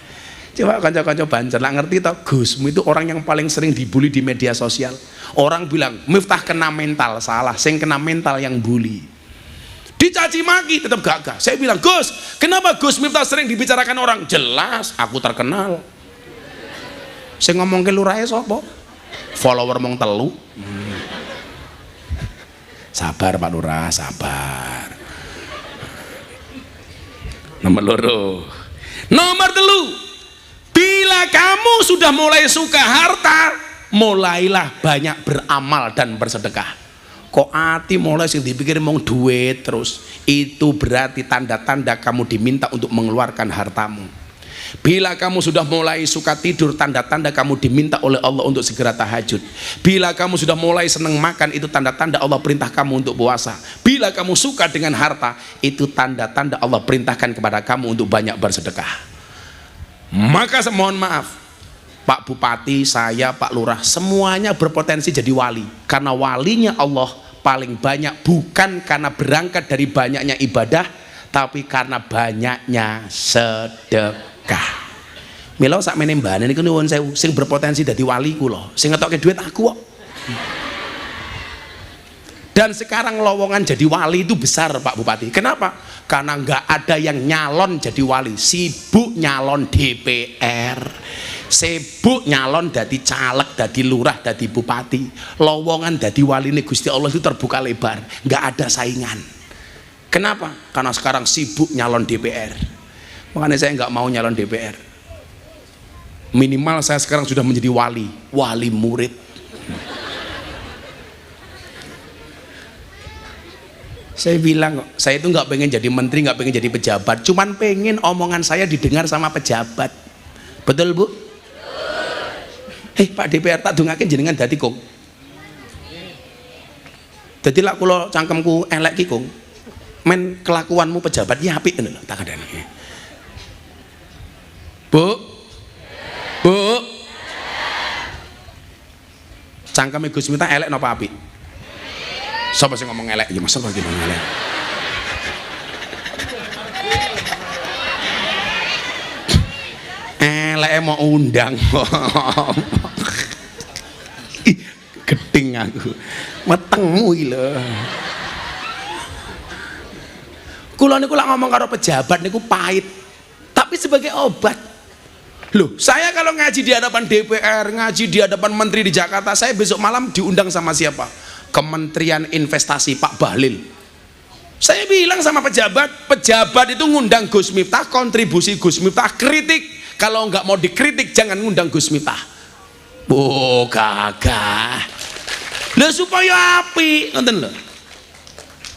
Coba kanca-kanca Banjar lah ngerti toh, Gusmu itu orang yang paling sering dibully di media sosial. Orang bilang Miftah kena mental, salah, sing kena mental yang bully. Dicaci maki tetap gagah. Saya bilang, Gus, kenapa Gus Miftah sering dibicarakan orang? Jelas aku terkenal. Saya ngomong ke lurahe sapa? Follower mong telu. Sabar Pak Lurah, sabar. Nomor 2. Nomor 3. Bila kamu sudah mulai suka harta, mulailah banyak beramal dan bersedekah. Kok ati mulai sing dipikir mong duit terus, itu berarti tanda-tanda kamu diminta untuk mengeluarkan hartamu. Bila kamu sudah mulai suka tidur, tanda-tanda kamu diminta oleh Allah untuk segera tahajud. Bila kamu sudah mulai senang makan, itu tanda-tanda Allah perintah kamu untuk puasa. Bila kamu suka dengan harta, itu tanda-tanda Allah perintahkan kepada kamu untuk banyak bersedekah. Maka mohon maaf Pak Bupati, saya, Pak Lurah, semuanya berpotensi jadi wali. Karena walinya Allah paling banyak bukan karena berangkat dari banyaknya ibadah, tapi karena banyaknya sedekah. Mila sakmene mbane niku nuwun sewu, sing berpotensi dadi wali kula, sing ngetokke duit aku kok. Dan sekarang lowongan jadi wali itu besar Pak Bupati. Kenapa? Karena nggak ada yang nyalon jadi wali, sibuk nyalon DPR, sibuk nyalon dadi caleg, dadi lurah, dadi bupati. Lowongan dadi wali ini Gusti Allah itu terbuka lebar, nggak ada saingan. Kenapa? Karena sekarang sibuk nyalon DPR. Makanya saya nggak mau nyalon DPR. Minimal saya sekarang sudah menjadi wali murid. Saya bilang kok, saya itu nggak pengen jadi menteri, nggak pengen jadi pejabat, cuman pengen omongan saya didengar sama pejabat. Betul Bu? Pak DPR tak dongake jenengan dadi Kung. Dadi lak kula cangkemku elek ki Kung. Men kelakuanmu pejabat ya apik ngono lho tak kandhani. Bu. Cangkeme Gus Miftah elek napa apik? Sapa sing ngomong elek? Ya masa lagi ngomong elek. Elek mau undang. Geding aku. Metengmu iki lho. Kula niku lak ngomong karo pejabat niku pahit. Tapi sebagai obat. Loh, saya kalau ngaji di hadapan DPR, ngaji di hadapan menteri di Jakarta, saya besok malam diundang sama siapa? Kementerian Investasi Pak Bahlil. Saya bilang sama pejabat itu ngundang Gus Miftah, kontribusi Gus Miftah, kritik. Kalau nggak mau dikritik jangan ngundang Gus Miftah. Oh, gagah. Lah supaya api, ngoten lho.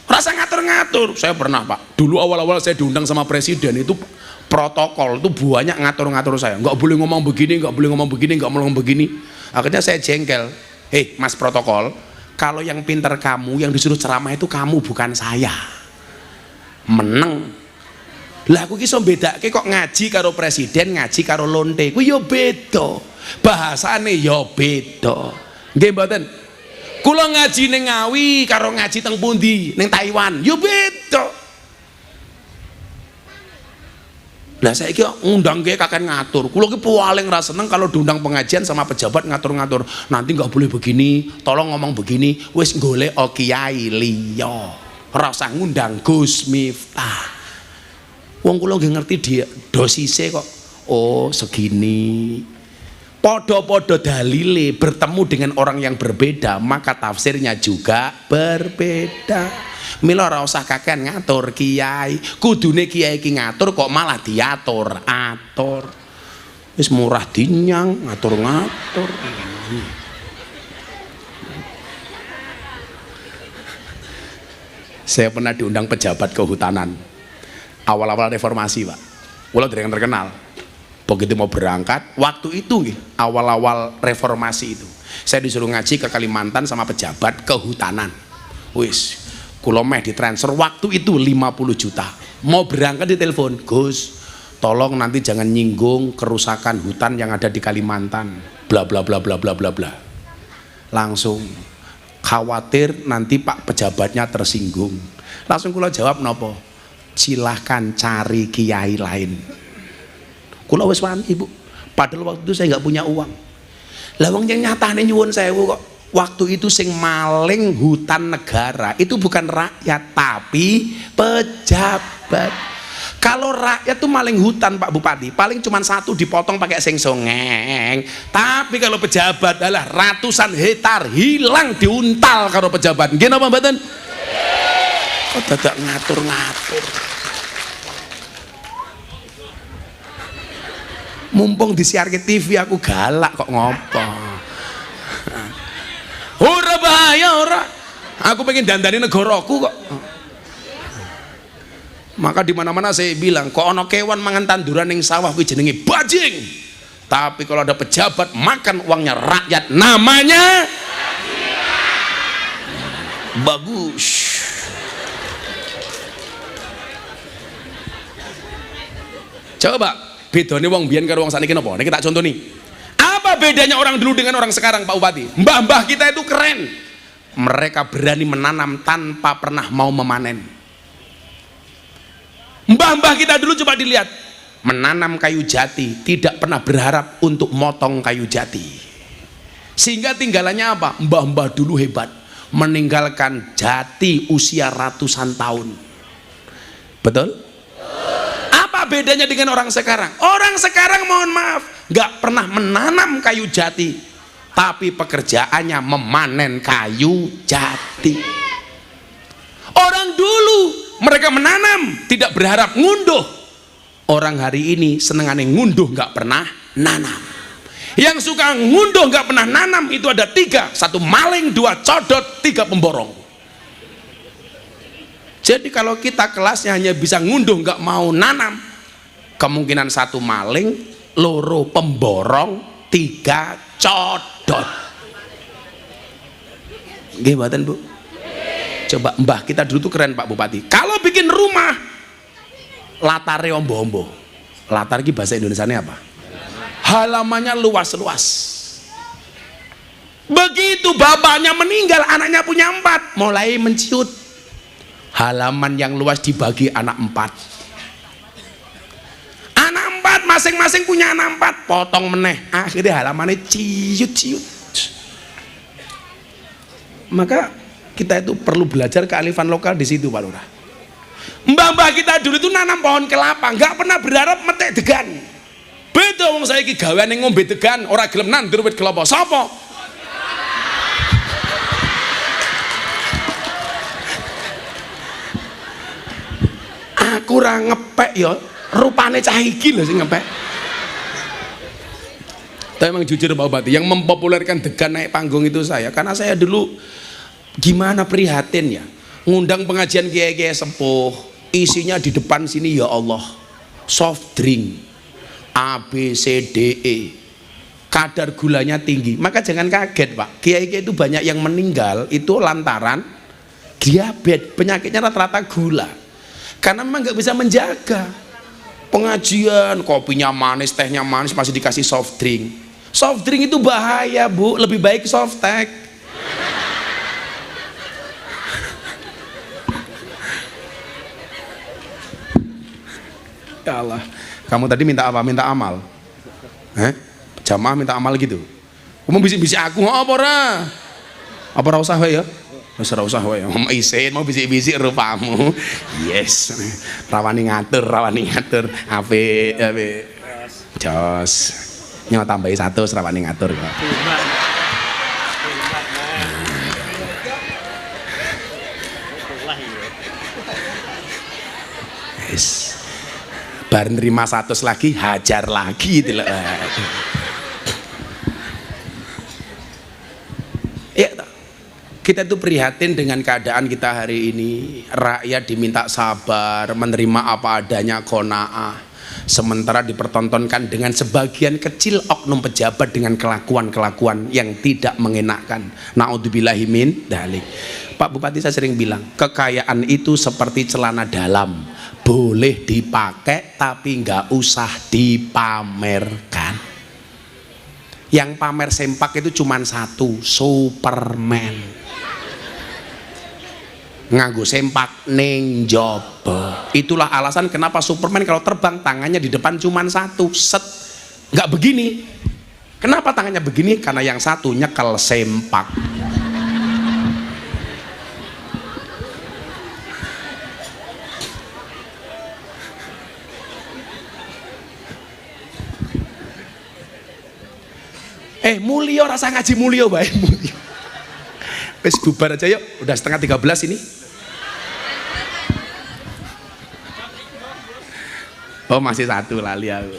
Rasa ngatur-ngatur. Saya pernah, Pak. Dulu awal-awal saya diundang sama presiden itu protokol itu banyak ngatur-ngatur saya. Nggak boleh ngomong begini, nggak boleh ngomong begini, nggak boleh ngomong begini. Akhirnya saya jengkel. Hei, Mas protokol, kalau yang pintar kamu, yang disuruh ceramah itu kamu bukan saya. Meneng. Lah aku ki iso bedake kok ngaji karo presiden, ngaji karo lonte. Ku yo beda. Bahasane yo beda. Nggih mboten? Kula ngaji ning Ngawi karo ngaji teng pundi? Ning Taiwan. Yo beda. Lah saiki ngundang ge kakek ngatur. Kula ki paling ra seneng kalau diundang pengajian sama pejabat ngatur-ngatur. Nanti nggak boleh begini, tolong ngomong begini. Wis golek kiai liya. Ora usah ngundang Gus Miftah. Wong kula nggih ngerti dia dosise kok. Oh, segini. Podo-podo dalile bertemu dengan orang yang berbeda, maka tafsirnya juga berbeda. Mila ora usah kakean ngatur kiai. Kudune kiai ki ngatur kok malah diatur atur. Wis murah dinyang ngatur-ngatur. Saya pernah diundang pejabat kehutanan. Awal-awal reformasi, Pak. Kula dereng terkenal. Begitu mau berangkat, waktu itu awal-awal reformasi itu, saya disuruh ngaji ke Kalimantan sama pejabat kehutanan. Wis, kula meh ditransfer waktu itu 50 juta. Mau berangkat di telepon, Gus, tolong nanti jangan nyinggung kerusakan hutan yang ada di Kalimantan. Bla bla bla bla bla bla bla. Langsung khawatir nanti Pak pejabatnya tersinggung. Langsung kula jawab nopo? Silahkan cari kiai lain. Kula wis wani, Bu. Padahal waktu itu saya nggak punya uang. Lah wong yang nyatane nyuwun sewu kok. Waktu itu sing maling hutan negara itu bukan rakyat tapi pejabat. Kalau rakyat tuh maling hutan, Pak Bupati, paling cuma satu dipotong pakai sengsongeng. Tapi kalau pejabat adalah ratusan hektar hilang diuntal karo pejabat. Nggih napa mboten? Kok dadak ngatur-ngatur. Mumpung disiar ke TV aku galak kok ngopo. Ora bahaya ora. Aku pengen dandani negaraku kok. Maka di mana-mana saya bilang, kok ono kewan mangan tanduran ning sawah kuwi jenenge bajing. Tapi kalau ada pejabat makan uangnya rakyat namanya bagus. Coba bedanya wong biyen karo wong sakniki napa? Niki tak contoh nih. Apa bedanya orang dulu dengan orang sekarang, Pak Bupati? Mbah-mbah kita itu keren. Mereka berani menanam tanpa pernah mau memanen. Mbah-mbah kita dulu coba dilihat, menanam kayu jati, tidak pernah berharap untuk motong kayu jati. Sehingga tinggalannya apa? Mbah-mbah dulu hebat, meninggalkan jati usia ratusan tahun. Betul? Apa bedanya dengan orang sekarang? Orang sekarang mohon maaf nggak pernah menanam kayu jati, tapi pekerjaannya memanen kayu jati. Orang dulu mereka menanam tidak berharap ngunduh. Orang hari ini senengane ngunduh nggak pernah nanam. Yang suka ngunduh nggak pernah nanam itu ada 3, 1 maling, 2 codot, 3 pemborong. Jadi kalau kita kelasnya hanya bisa ngunduh nggak mau nanam, kemungkinan 1 maling, 2 pemborong, 3 codot. Nggih mboten Bu? Coba mbah kita dulu tuh keren Pak Bupati. Kalau bikin rumah latarnya ombo-ombo. Latar ini bahasa Indonesianya apa? Halamannya luas-luas. Begitu bapaknya meninggal, anaknya punya 4, mulai menciut. Halaman yang luas dibagi anak 4. Anak 4 masing-masing punya anak 4, potong meneh. Akhirnya halamannya ciut-ciut. Maka kita itu perlu belajar kearifan lokal di situ Pak Lurah. Mbah-mbah kita dulu itu nanam pohon kelapa, nggak pernah berharap metek degan. Beda wong saiki gaweane ngombe degan, ora gelem nandur wit kelapa. Sapa? Aku ora ngepek ya, rupane cah iki lho sing ngepek. Tapi emang jujur Pak Bupati, yang mempopulerkan degan naik panggung itu saya, karena saya dulu gimana prihatin ya, ngundang pengajian kiai-kiai sepuh, isinya di depan sini ya Allah, soft drink, A, B, C, D, E, kadar gulanya tinggi. Maka jangan kaget Pak, kiai-kiai itu banyak yang meninggal itu lantaran diabetes, penyakitnya rata-rata gula. Karena memang nggak bisa menjaga. Pengajian, kopinya manis, tehnya manis, masih dikasih soft drink. Soft drink itu bahaya Bu, lebih baik soft teh. Ya Allah, kamu tadi minta apa? Minta amal? Jamaah minta amal gitu? Kamu bisik-bisik aku, apa ora? Apa ora usah ya? Ora usah wae, isin mau bisik-bisik rupamu. Yes. Rawani ngatur. Apik. Jos. Nyo tambahi 100 rawani ngatur kok. Yes. Bar nerima 100 lagi, hajar lagi gitu loh. Ya, kita itu prihatin dengan keadaan kita hari ini. Rakyat diminta sabar, menerima apa adanya, qanaah. Sementara dipertontonkan dengan sebagian kecil oknum pejabat dengan kelakuan-kelakuan yang tidak mengenakan. Naudzubillahi min dzalik. Pak Bupati saya sering bilang, kekayaan itu seperti celana dalam, boleh dipakai tapi nggak usah dipamerkan. Yang pamer sempak itu cuma 1, Superman. Nganggo sempak ning njaba. Itulah alasan kenapa Superman kalau terbang tangannya di depan cuma 1, set, nggak begini. Kenapa tangannya begini? Karena yang satu nyekel sempak. Mulio rasa ngaji mulio baik mulio. Wes bubar aja yuk, udah setengah 13 ini. Oh masih 1 lali aku.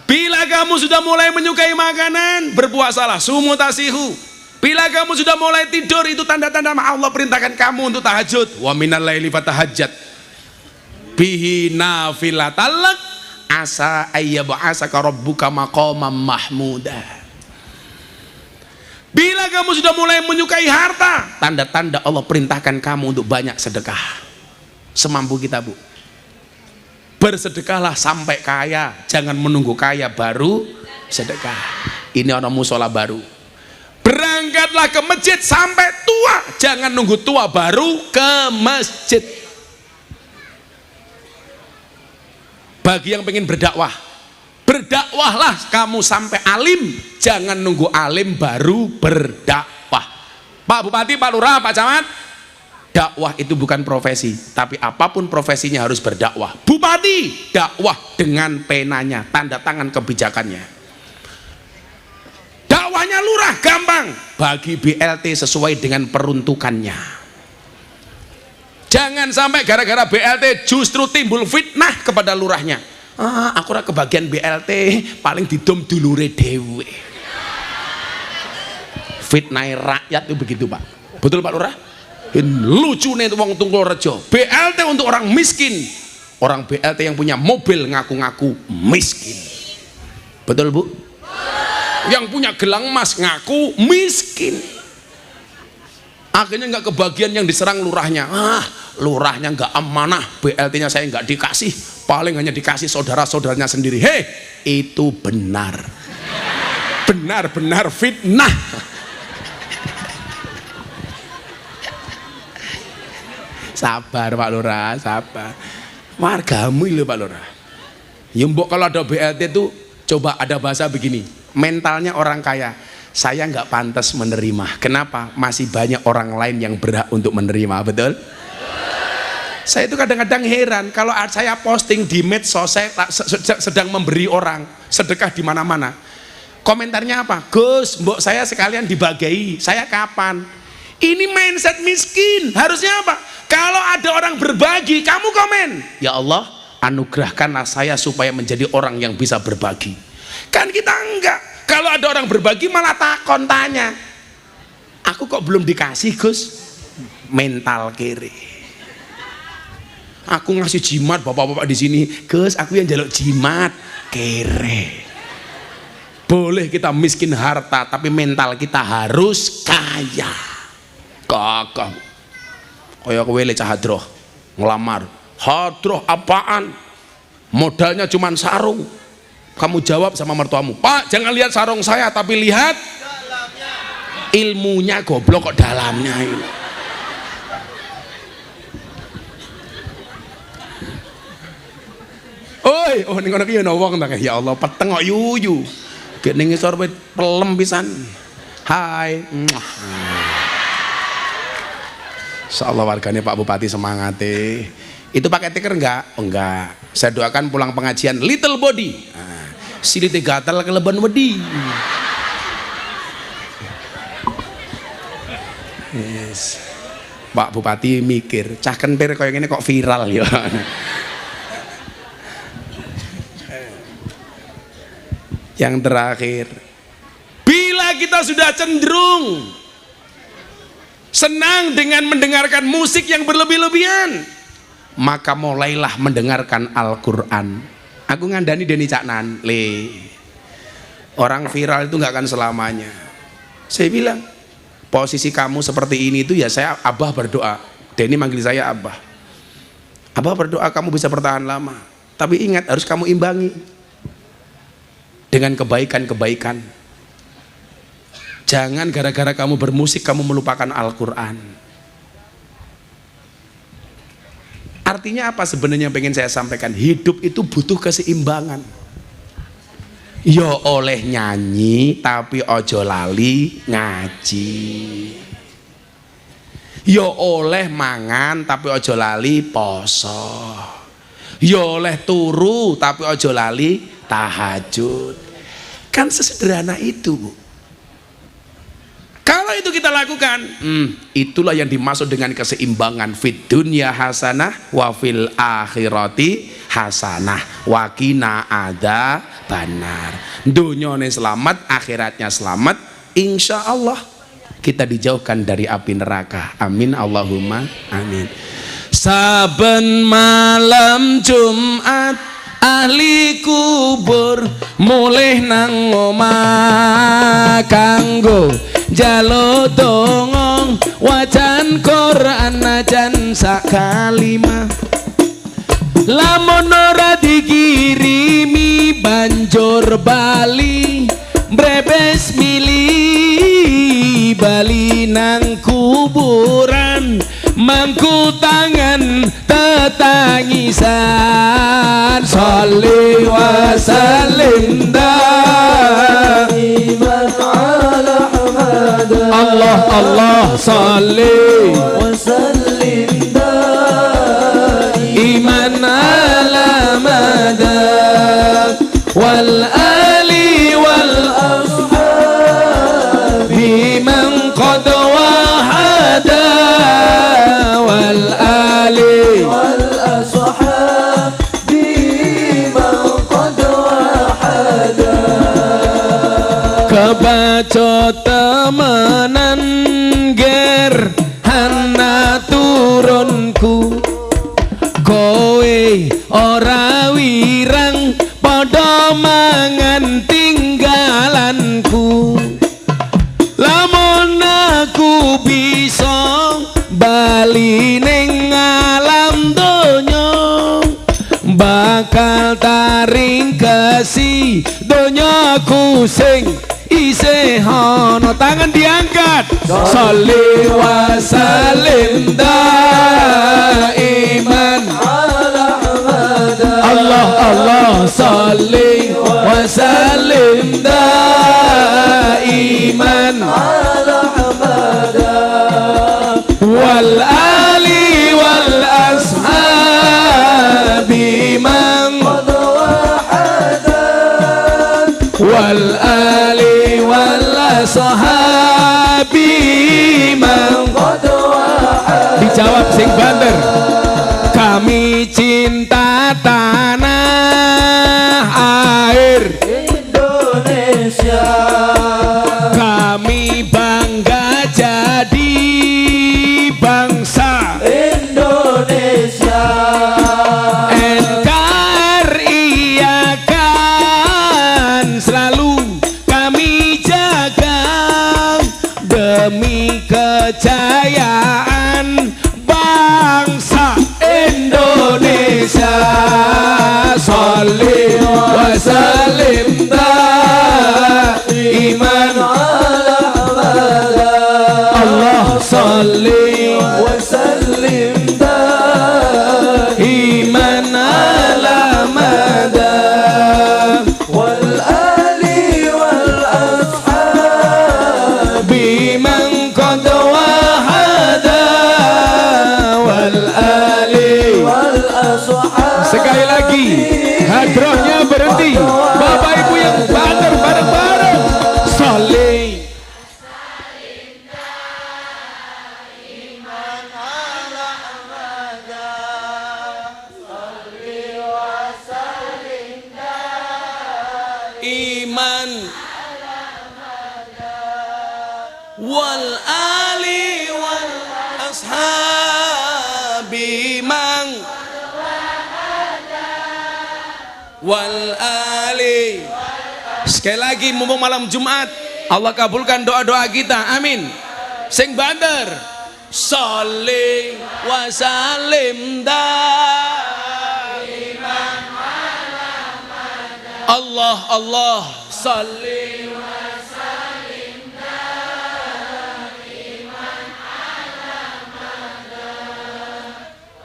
Bila kamu sudah mulai menyukai makanan, berpuasalah, sumu tasihu. Bila kamu sudah mulai tidur, itu tanda-tanda Allah perintahkan kamu untuk tahajud. Wa minal laili fatahajjat bihi nafilatalak asa ayyab'asaka rabbuka maqaman mahmuda. Bila kamu sudah mulai menyukai harta, tanda-tanda Allah perintahkan kamu untuk banyak sedekah. Semampu kita Bu, bersedekahlah sampai kaya, jangan menunggu kaya baru sedekah. Ini orang musola baru. Berangkatlah ke masjid sampai tua, jangan nunggu tua baru ke masjid. Bagi yang pengen berdakwah, berdakwahlah kamu sampai alim, jangan nunggu alim baru berdakwah. Pak Bupati, Pak Lurah, Pak Camat, dakwah itu bukan profesi, tapi apapun profesinya harus berdakwah. Bupati dakwah dengan penanya, tanda tangan kebijakannya. Dakwahnya lurah gampang, bagi BLT sesuai dengan peruntukannya. Jangan sampai gara-gara BLT justru timbul fitnah kepada lurahnya. Aku ora kebagian BLT, paling didom dulure dhewe. Fitnah rakyat itu begitu Pak. Betul Pak Lurah? Lucu nih wong Tungkulrejo. BLT untuk orang miskin. Orang BLT yang punya mobil ngaku-ngaku miskin. Betul Bu? Yang punya gelang emas ngaku miskin. Akhirnya nggak kebagian, yang diserang lurahnya. Lurahnya nggak amanah, BLT-nya saya nggak dikasih, paling hanya dikasih saudara-saudaranya sendiri. Hei, itu benar. Benar-benar fitnah. Sabar Pak Lurah, sabar. Wargamu lho Pak Lurah. Ya mbok kalau ada BLT itu coba ada bahasa begini, mentalnya orang kaya. Saya nggak pantas menerima. Kenapa? Masih banyak orang lain yang berhak untuk menerima, betul? Saya itu kadang-kadang heran kalau saya posting di medsos, saya sedang memberi orang sedekah di mana-mana. Komentarnya apa? Gus, mbok saya sekalian dibagai. Saya kapan? Ini mindset miskin. Harusnya apa? Kalau ada orang berbagi, kamu komen, ya Allah, anugerahkanlah saya supaya menjadi orang yang bisa berbagi. Kan kita enggak. Kalau ada orang berbagi malah takon tanya, aku kok belum dikasih Gus? Mental kiri. Aku ngasih jimat bapak-bapak di sini, Gus, aku yang jaluk jimat, kere. Boleh kita miskin harta, tapi mental kita harus kaya. Kakak, kayak kowe le cah hadroh ngelamar. Hadroh apaan? Modalnya cuman sarung. Kamu jawab sama mertuamu, Pak, jangan lihat sarung saya, tapi lihat ilmunya, goblok kok dalamnya ini. Oi, oh ning kono ki ono wong ta, ya Allah, peteng kok yuyu. Gek ning ngisor pelem pisan. Hai. Insyaallah warganya Pak Bupati semangate. Itu pakai tiker enggak? Oh, enggak. Saya doakan pulang pengajian little body. Silite gatal keleban wedi. Yes. Pak Bupati mikir, cah kentir kayak gini kok viral ya. Yang terakhir, bila kita sudah cenderung senang dengan mendengarkan musik yang berlebih-lebihan, maka mulailah mendengarkan Al-Quran. Aku ngandani Deni Caknan, orang viral itu nggak akan selamanya. Saya bilang, posisi kamu seperti ini itu ya saya Abah berdoa. Deni manggil saya Abah. Abah berdoa kamu bisa bertahan lama. Tapi ingat, harus kamu imbangi dengan kebaikan-kebaikan. Jangan gara-gara kamu bermusik kamu melupakan Al-Quran. Artinya apa sebenarnya yang pengen saya sampaikan? Hidup itu butuh keseimbangan. Ya oleh nyanyi tapi ojo lali ngaji. Ya oleh mangan tapi ojo lali poso. Ya oleh turu tapi ojo lali tahajud. Kan sesederhana itu, Bu. Kalau itu kita lakukan, itulah yang dimaksud dengan keseimbangan. Fid dunya hasanah wa fil akhirati hasanah wa qina adzabannar. Dunyane selamat, akhiratnya selamat, insya Allah kita dijauhkan dari api neraka. Amin Allahumma amin. Saben malam Jumat ahli kubur mulih nang omah kanggo jalo dongong wajan Quran najan sak kalimah. Lamun ora dikirimi banjur bali brebes mili bali nang kuburan mangku tangan tetangisan. Sholli wa sallim daiman ala Muhammad. Allah Allah sholli wa sallim daiman ala madad wal ali wal ashabi man qad wahada wal ali wal ashabi man qad wahada. Kebaca temenan ger hana turunku kowe ora wirang padha mangan tinggalanku. bakal taringkesi donyaku sing isih ana. Tangan diangkat. Sholli wa sallim daiman Allah Allah sholli wa sallim daiman wal ali wal ashabi man wal ali wal ashabi man. Dijawab sing banter. Kami cinta tanah air Indonesia, kami bangga jadi bangsa Indonesia. NKRI akan selalu kami jaga demi kejayaan bangsa Indonesia. Sholli wa sallim daiman Allah sholli wa sallim daiman ala madam wal ali wal ashabi man qad wahada wal ali wal ashabi. Sekali lagi hadrohnya berhenti. Bapak Ibu yang banter bareng-bareng. Sholli iman wal ali wal ashabi man wal ali. Sekali lagi mumpung malam Jumat, Allah kabulkan doa-doa kita, amin. Sing banter. Sholli wa sallim daiman Allah Allah sholli wa sallim daiman ala madam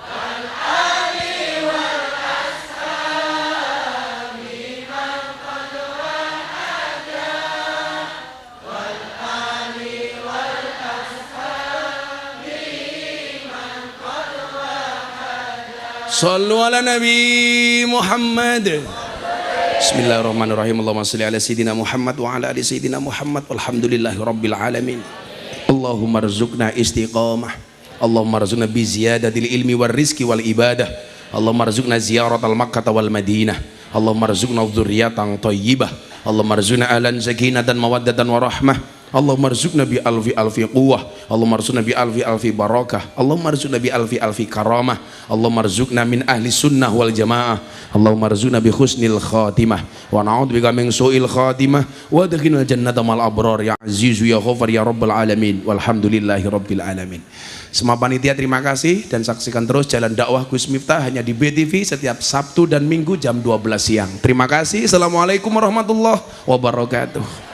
wal ali wal ashabi man qad wahada wal ali wal ashabi man qad wahada. Shallu ala Nabi Muhammad. Bismillahirrahmanirrahim. Allahumma shalli ala sayyidina Muhammad wa ala ali sayyidina Muhammad walhamdulillahi rabbil alamin. Allahumma rzuqna istiqamah, Allahumma rzuqna bi ziyadatil ilmi wal rizqi wal ibadah, Allahumma rzuqna ziyaratal Makkah wal Madinah, Allahumma rzuqna dzurriyyatan thayyibah, Allahumma rzuqna ahlan sakinatan mawaddatan warahmah, Allahumma rzuqna bi alfi alfi quwwah, Allahumma rzuqna bi alfi alfi barakah, Allahumma rzuqna bi alfi alfi karamah, Allahumma rzuqna min ahli sunnah wal jamaah, Allahumma rzuqna bi husnil khatimah wa na'udzubika min su'il khatimah wa adkhilnal jannata mal abrar ya azizu ya ghafar ya rabbal alamin walhamdulillahi rabbil alamin. Semua panitia terima kasih dan saksikan terus Jalan Dakwah Gus Miftah hanya di BTV setiap Sabtu dan Minggu jam 12 siang. Terima kasih. Assalamualaikum warahmatullahi wabarakatuh.